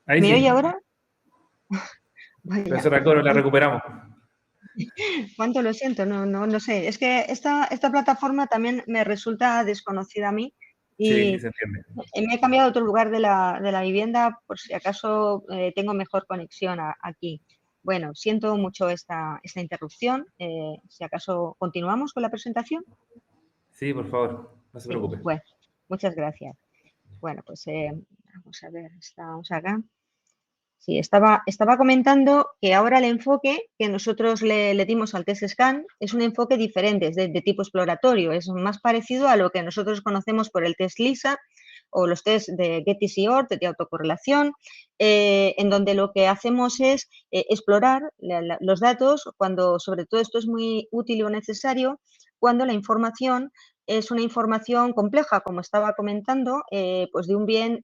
Ahí ¿Me oye sí. ahora? Vaya, Profesora Coro, la recuperamos. cuánto lo siento, no sé. Es que esta plataforma también me resulta desconocida a mí Sí, y se entiende. me he cambiado a otro lugar de la vivienda por si acaso tengo mejor conexión aquí. Bueno, siento mucho esta interrupción. Si acaso continuamos con la presentación. Sí, por favor, no se Sí, preocupe. bueno, muchas gracias. Bueno, pues vamos a ver, estamos acá. Sí, estaba comentando que ahora el enfoque que nosotros le dimos al test scan es un enfoque diferente, es de tipo exploratorio, es más parecido a lo que nosotros conocemos por el test LISA o los test de Getty y Ort de autocorrelación, en donde lo que hacemos es explorar los datos cuando, sobre todo esto es muy útil o necesario, cuando la información es una información compleja, como estaba comentando, pues de un bien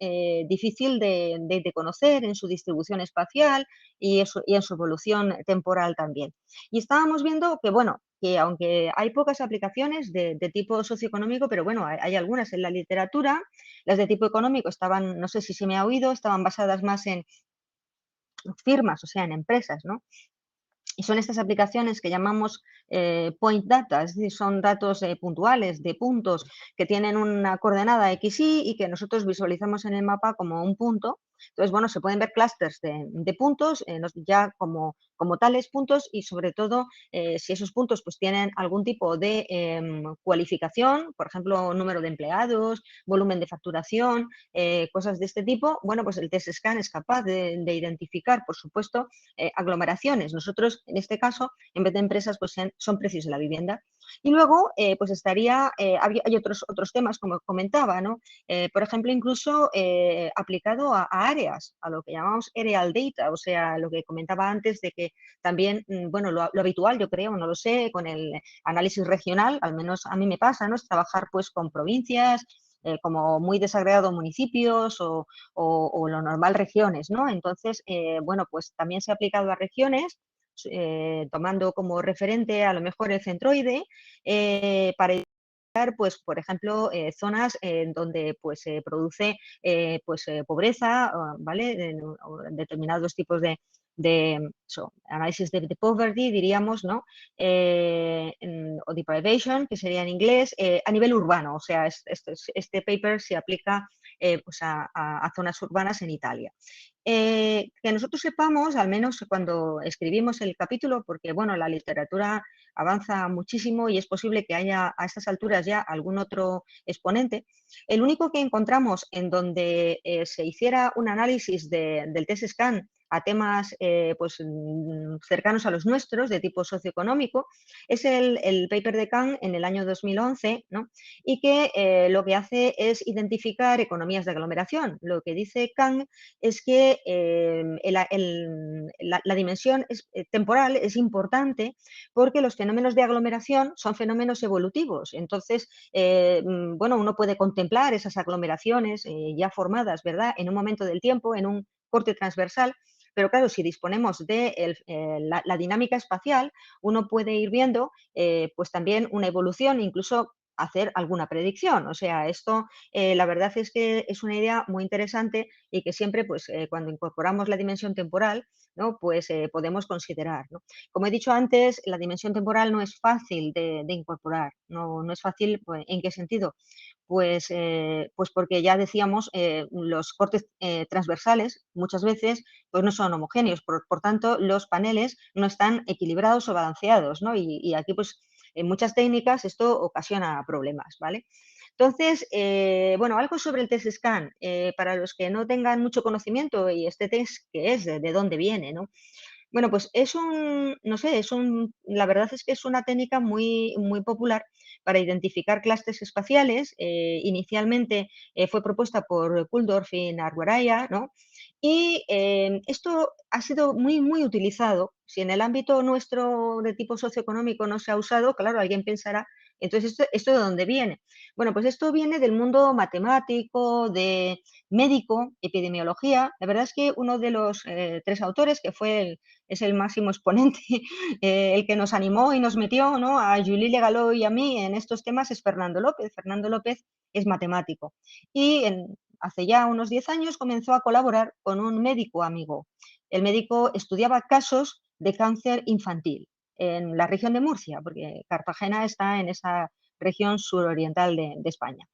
difícil de conocer en su distribución espacial y en su evolución temporal también. Y estábamos viendo que, bueno, que aunque hay pocas aplicaciones de tipo socioeconómico, pero bueno, hay algunas en la literatura, las de tipo económico estaban, no sé si se me ha oído, estaban basadas más en firmas, o sea, en empresas, ¿no? Y son estas aplicaciones que llamamos point data, es decir, son datos puntuales de puntos que tienen una coordenada XY y que nosotros visualizamos en el mapa como un punto. Entonces, bueno, se pueden ver clústeres de puntos, ya como tales puntos y sobre todo si esos puntos pues tienen algún tipo de cualificación, por ejemplo, número de empleados, volumen de facturación, cosas de este tipo, bueno, pues el test scan es capaz de identificar, por supuesto, aglomeraciones. Nosotros, en este caso, en vez de empresas, pues son precios de la vivienda. Y luego, pues estaría, hay otros temas, como comentaba, ¿no? Por ejemplo, incluso aplicado a áreas, a lo que llamamos areal data, o sea, lo que comentaba antes de que también, bueno, lo habitual, yo creo, no lo sé, con el análisis regional, al menos a mí me pasa, ¿no? Es trabajar pues con provincias, como muy desagregados municipios o lo normal regiones, ¿no? Entonces, bueno, pues también se ha aplicado a regiones, tomando como referente a lo mejor el centroide, para identificar, pues, por ejemplo, zonas en donde pues, se produce pobreza, ¿vale? En determinados tipos de análisis de poverty, diríamos, ¿no? O deprivation, que sería en inglés, a nivel urbano, o sea, este paper se aplica pues a zonas urbanas en Italia. Que nosotros sepamos, al menos cuando escribimos el capítulo, porque bueno, la literatura avanza muchísimo y es posible que haya a estas alturas ya algún otro exponente, el único que encontramos en donde se hiciera un análisis del test scan a temas cercanos a los nuestros, de tipo socioeconómico, es el paper de Kang en el año 2011, ¿no? Y que lo que hace es identificar economías de aglomeración. Lo que dice Kang es que la dimensión temporal es importante porque los fenómenos de aglomeración son fenómenos evolutivos. Entonces, bueno, uno puede contemplar esas aglomeraciones ya formadas, ¿verdad?, en un momento del tiempo, en un corte transversal. Pero claro, si disponemos de la dinámica espacial, uno puede ir viendo pues también una evolución, incluso hacer alguna predicción. O sea, esto la verdad es que es una idea muy interesante y que siempre, pues cuando incorporamos la dimensión temporal, ¿no?, pues podemos considerar, ¿no? Como he dicho antes, la dimensión temporal no es fácil de incorporar. No es fácil, pues, ¿en qué sentido? Pues porque ya decíamos, los cortes transversales muchas veces pues no son homogéneos, por tanto los paneles no están equilibrados o balanceados, ¿no? Y aquí pues en muchas técnicas esto ocasiona problemas, ¿vale? Entonces, bueno, algo sobre el test scan, para los que no tengan mucho conocimiento, y este test, ¿qué es? ¿De dónde viene, no? Bueno, pues no sé, la verdad es que es una técnica muy, muy popular para identificar clústeres espaciales. Inicialmente fue propuesta por Kulldorff y Naguaraya, ¿no? Y esto ha sido muy, muy utilizado. Si en el ámbito nuestro de tipo socioeconómico no se ha usado, claro, alguien pensará, entonces, ¿esto de dónde viene? Bueno, pues esto viene del mundo matemático, de médico, epidemiología. La verdad es que uno de los tres autores, que es el máximo exponente, el que nos animó y nos metió, ¿no?, a Julie Le Gallou y a mí en estos temas, es Fernando López. Fernando López es matemático y hace ya unos 10 años comenzó a colaborar con un médico amigo. El médico estudiaba casos de cáncer infantil en la región de Murcia, porque Cartagena está en esa región suroriental de España.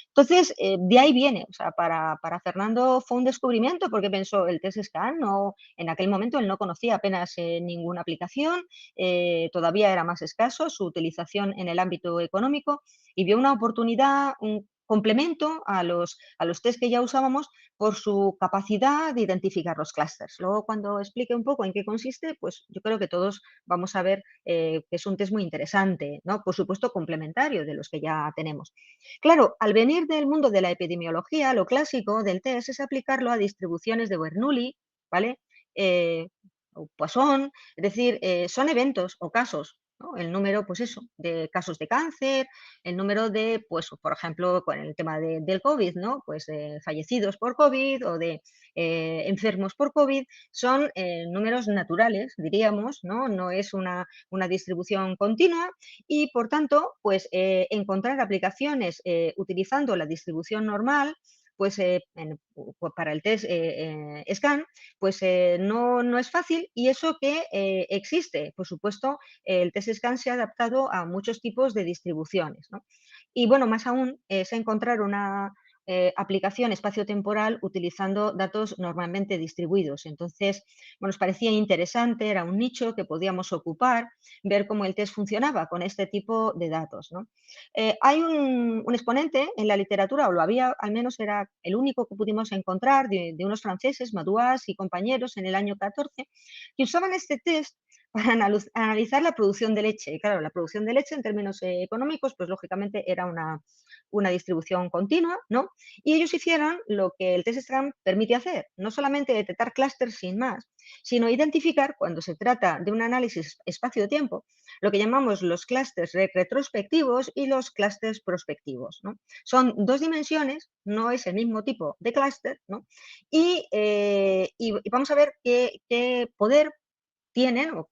Entonces, de ahí viene, o sea, para Fernando fue un descubrimiento porque pensó, el test scan, no, en aquel momento él no conocía apenas ninguna aplicación, todavía era más escaso su utilización en el ámbito económico y vio una oportunidad, un complemento a los test que ya usábamos por su capacidad de identificar los clústeres. Luego, cuando explique un poco en qué consiste, pues yo creo que todos vamos a ver que es un test muy interesante, ¿no? Por supuesto, complementario de los que ya tenemos. Claro, al venir del mundo de la epidemiología, lo clásico del test es aplicarlo a distribuciones de Bernoulli, ¿vale? O Poisson, es decir, son eventos o casos, ¿no? El número, pues eso, de casos de cáncer, el número de, pues, por ejemplo, con el tema del COVID, ¿no? Pues fallecidos por COVID o de enfermos por COVID, son números naturales, diríamos, ¿no? No es una distribución continua y, por tanto, pues encontrar aplicaciones utilizando la distribución normal, pues para el test scan, pues no es fácil, y eso que existe. Por supuesto, el test scan se ha adaptado a muchos tipos de distribuciones, ¿no? Y bueno, más aún es encontrar una aplicación espacio-temporal utilizando datos normalmente distribuidos. Entonces, bueno, nos parecía interesante, era un nicho que podíamos ocupar, ver cómo el test funcionaba con este tipo de datos, ¿no? Hay un exponente en la literatura, o lo había, al menos era el único que pudimos encontrar, de unos franceses, Madouas y compañeros, en el año 14, que usaban este test para analizar la producción de leche. Y claro, la producción de leche en términos económicos, pues lógicamente era una distribución continua, ¿no? Y ellos hicieron lo que el test scan permite hacer, no solamente detectar clústeres sin más, sino identificar, cuando se trata de un análisis espacio-tiempo, lo que llamamos los clústeres retrospectivos y los clústeres prospectivos, ¿no? Son dos dimensiones, no es el mismo tipo de clúster, ¿no? Y vamos a ver qué poder tienen o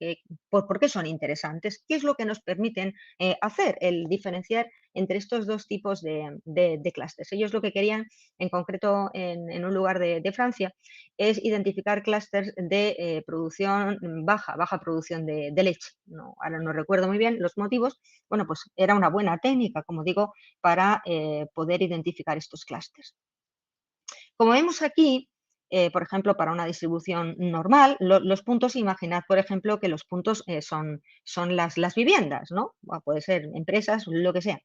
por qué son interesantes, qué es lo que nos permiten hacer, el diferenciar entre estos dos tipos de clústeres. Ellos lo que querían, en concreto en un lugar de Francia, es identificar clústeres de producción baja producción de leche. No, ahora no recuerdo muy bien los motivos. Bueno, pues era una buena técnica, como digo, para poder identificar estos clústeres. Como vemos aquí, por ejemplo, para una distribución normal, los puntos, imaginad, por ejemplo, que los puntos son las viviendas, ¿no? Puede ser empresas, lo que sea.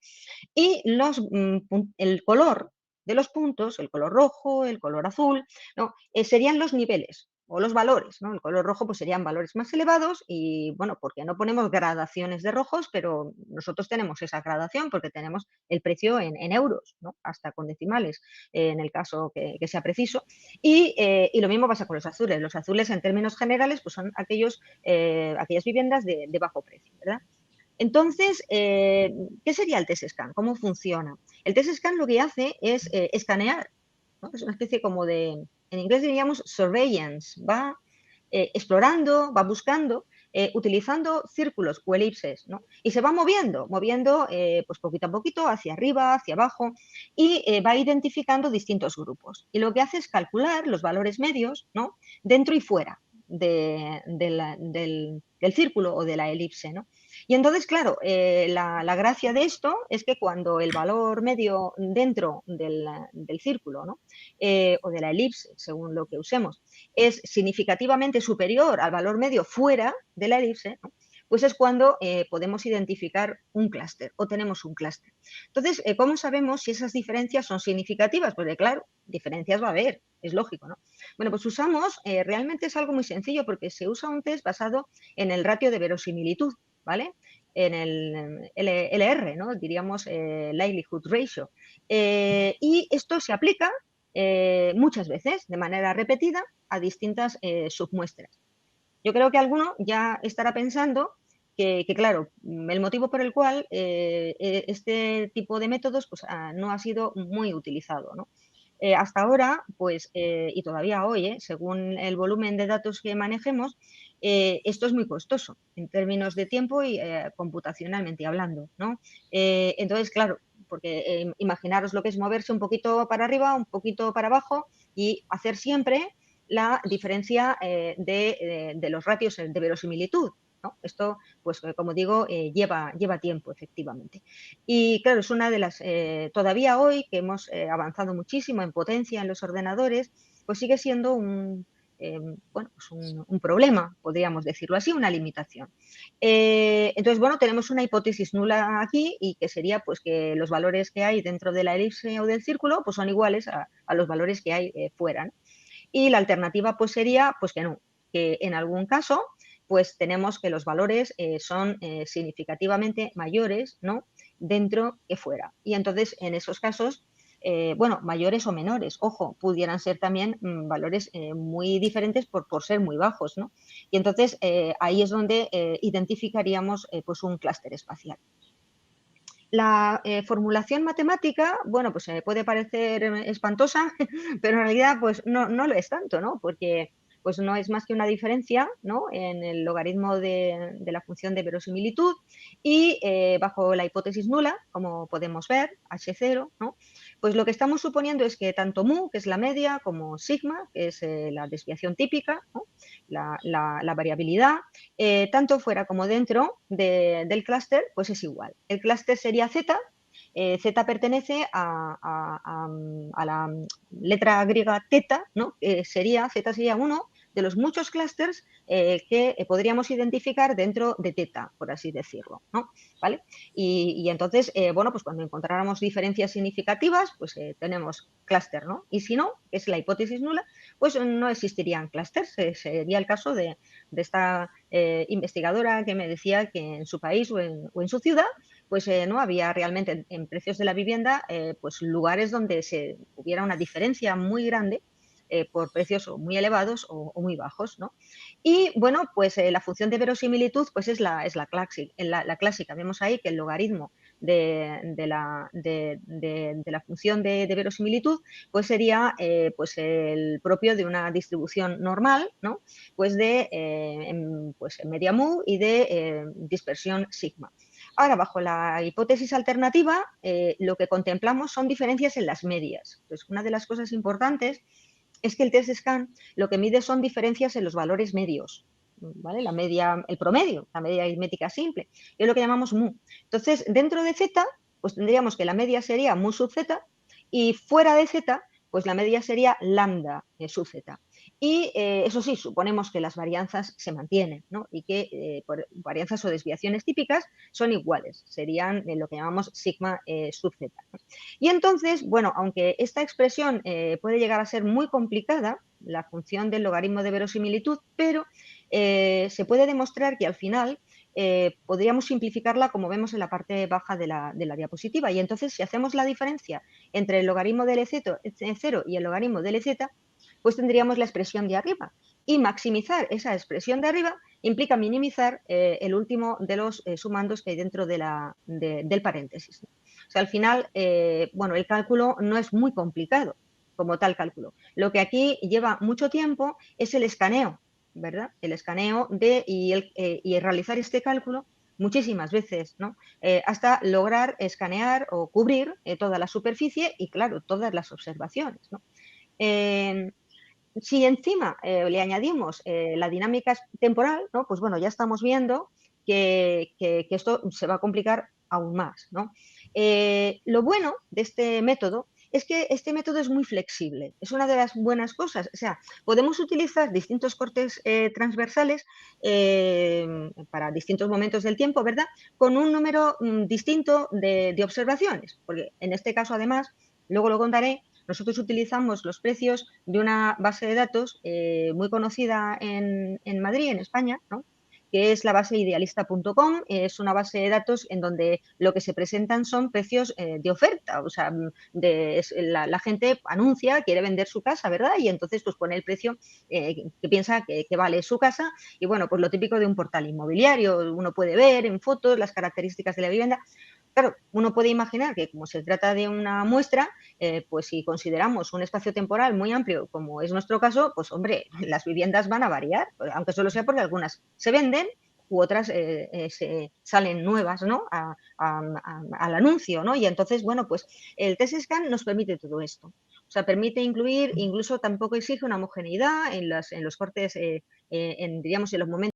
Y el color de los puntos, el color rojo, el color azul, ¿no? Serían los niveles o los valores, ¿no? El color rojo pues serían valores más elevados y, bueno, porque no ponemos gradaciones de rojos, pero nosotros tenemos esa gradación porque tenemos el precio en euros, ¿no? Hasta con decimales, en el caso que sea preciso. Y lo mismo pasa con los azules. Los azules, en términos generales, pues son aquellas viviendas de bajo precio, ¿verdad? Entonces, ¿qué sería el test scan? ¿Cómo funciona? El test scan lo que hace es escanear, ¿no? Es una especie como de, en inglés diríamos surveillance, va explorando, va buscando, utilizando círculos o elipses, ¿no? Y se va moviendo pues poquito a poquito, hacia arriba, hacia abajo, y va identificando distintos grupos. Y lo que hace es calcular los valores medios, ¿no? Dentro y fuera del círculo o de la elipse, ¿no? Y entonces, claro, la gracia de esto es que cuando el valor medio dentro del círculo, ¿no? O de la elipse, según lo que usemos, es significativamente superior al valor medio fuera de la elipse, ¿no? Pues es cuando podemos identificar un clúster o tenemos un clúster. Entonces, ¿cómo sabemos si esas diferencias son significativas? Porque, claro, diferencias va a haber, es lógico, ¿no? Bueno, pues usamos, realmente es algo muy sencillo porque se usa un test basado en el ratio de verosimilitud, ¿vale? En el LR, ¿no? Diríamos Likelihood Ratio. Y esto se aplica muchas veces, de manera repetida, a distintas submuestras. Yo creo que alguno ya estará pensando que, claro, el motivo por el cual este tipo de métodos pues, no ha sido muy utilizado, ¿no? Hasta ahora, pues, y todavía hoy, según el volumen de datos que manejemos, esto es muy costoso en términos de tiempo y computacionalmente hablando, ¿no? Entonces, claro, porque imaginaros lo que es moverse un poquito para arriba, un poquito para abajo y hacer siempre la diferencia de los ratios de verosimilitud, ¿no? Esto, pues como digo, lleva tiempo, efectivamente. Y claro, es una de las, todavía hoy que hemos avanzado muchísimo en potencia en los ordenadores, pues sigue siendo bueno, pues un problema, podríamos decirlo así, una limitación. Entonces, bueno, tenemos una hipótesis nula aquí y que sería pues que los valores que hay dentro de la elipse o del círculo pues son iguales a los valores que hay fuera, ¿no? Y la alternativa pues sería pues que no, que en algún caso pues tenemos que los valores son significativamente mayores, ¿no? Dentro que fuera. Y entonces en esos casos, bueno, mayores o menores, ojo, pudieran ser también valores muy diferentes por ser muy bajos, ¿no? Y entonces ahí es donde identificaríamos pues un clúster espacial. La formulación matemática, bueno, pues puede parecer espantosa, pero en realidad pues no lo es tanto, ¿no? Porque pues no es más que una diferencia, ¿no? En el logaritmo de la función de verosimilitud y bajo la hipótesis nula, como podemos ver, H0, ¿no? Pues lo que estamos suponiendo es que tanto mu, que es la media, como sigma, que es la desviación típica, ¿no? La variabilidad, tanto fuera como dentro del clúster, pues es igual. El clúster sería Z. Z pertenece a la letra griega teta, ¿no? Z sería uno de los muchos clústeres que podríamos identificar dentro de teta, por así decirlo, ¿no? ¿Vale? Y entonces, bueno, pues cuando encontráramos diferencias significativas, pues tenemos clúster, ¿no? Y si no, que es la hipótesis nula, pues no existirían clústeres. Sería el caso de esta investigadora que me decía que en su país o en su ciudad pues no había realmente en precios de la vivienda pues lugares donde se hubiera una diferencia muy grande por precios o muy elevados o muy bajos, ¿no? Y bueno, pues la función de verosimilitud pues es la clásica. Vemos ahí que el logaritmo de la función de verosimilitud pues sería pues el propio de una distribución normal, ¿no? Pues de pues media mu y de dispersión sigma. Ahora, bajo la hipótesis alternativa, lo que contemplamos son diferencias en las medias. Entonces, una de las cosas importantes es que el test scan lo que mide son diferencias en los valores medios, ¿vale? La media, el promedio, la media aritmética simple, es lo que llamamos mu. Entonces, dentro de Z, pues tendríamos que la media sería mu sub Z y fuera de Z, pues la media sería lambda sub z. Y eso sí, suponemos que las varianzas se mantienen, ¿no? Y que por varianzas o desviaciones típicas son iguales, serían lo que llamamos sigma sub z. Y entonces, bueno, aunque esta expresión puede llegar a ser muy complicada, la función del logaritmo de verosimilitud, pero se puede demostrar que al final podríamos simplificarla como vemos en la parte baja de la diapositiva. Y entonces, si hacemos la diferencia entre el logaritmo de L0 y el logaritmo de LZ, pues tendríamos la expresión de arriba. Y maximizar esa expresión de arriba implica minimizar el último de los sumandos que hay dentro del paréntesis. O sea, al final, bueno, el cálculo no es muy complicado como tal cálculo. Lo que aquí lleva mucho tiempo es el escaneo, ¿verdad? El escaneo y realizar este cálculo muchísimas veces, ¿no? Hasta lograr escanear o cubrir toda la superficie y, claro, todas las observaciones, ¿no? Si encima le añadimos la dinámica temporal, ¿no? Pues bueno, ya estamos viendo que esto se va a complicar aún más, ¿no? Lo bueno de este método es que este método es muy flexible, es una de las buenas cosas, o sea, podemos utilizar distintos cortes transversales para distintos momentos del tiempo, ¿verdad? Con un número distinto de observaciones, porque en este caso además, luego lo contaré, nosotros utilizamos los precios de una base de datos muy conocida en Madrid, en España, ¿no? Que es la base idealista.com. Es una base de datos en donde lo que se presentan son precios de oferta. O sea, la gente anuncia, quiere vender su casa, ¿verdad? Y entonces pues pone el precio que piensa que vale su casa. Y bueno, pues lo típico de un portal inmobiliario. Uno puede ver en fotos las características de la vivienda. Claro, uno puede imaginar que como se trata de una muestra, pues si consideramos un espacio temporal muy amplio, como es nuestro caso, pues hombre, las viviendas van a variar, aunque solo sea porque algunas se venden u otras se salen nuevas, ¿no? Al anuncio, ¿no? Y entonces, bueno, pues el TestScan nos permite todo esto. O sea, permite incluir, incluso tampoco exige una homogeneidad en los cortes, diríamos, en los momentos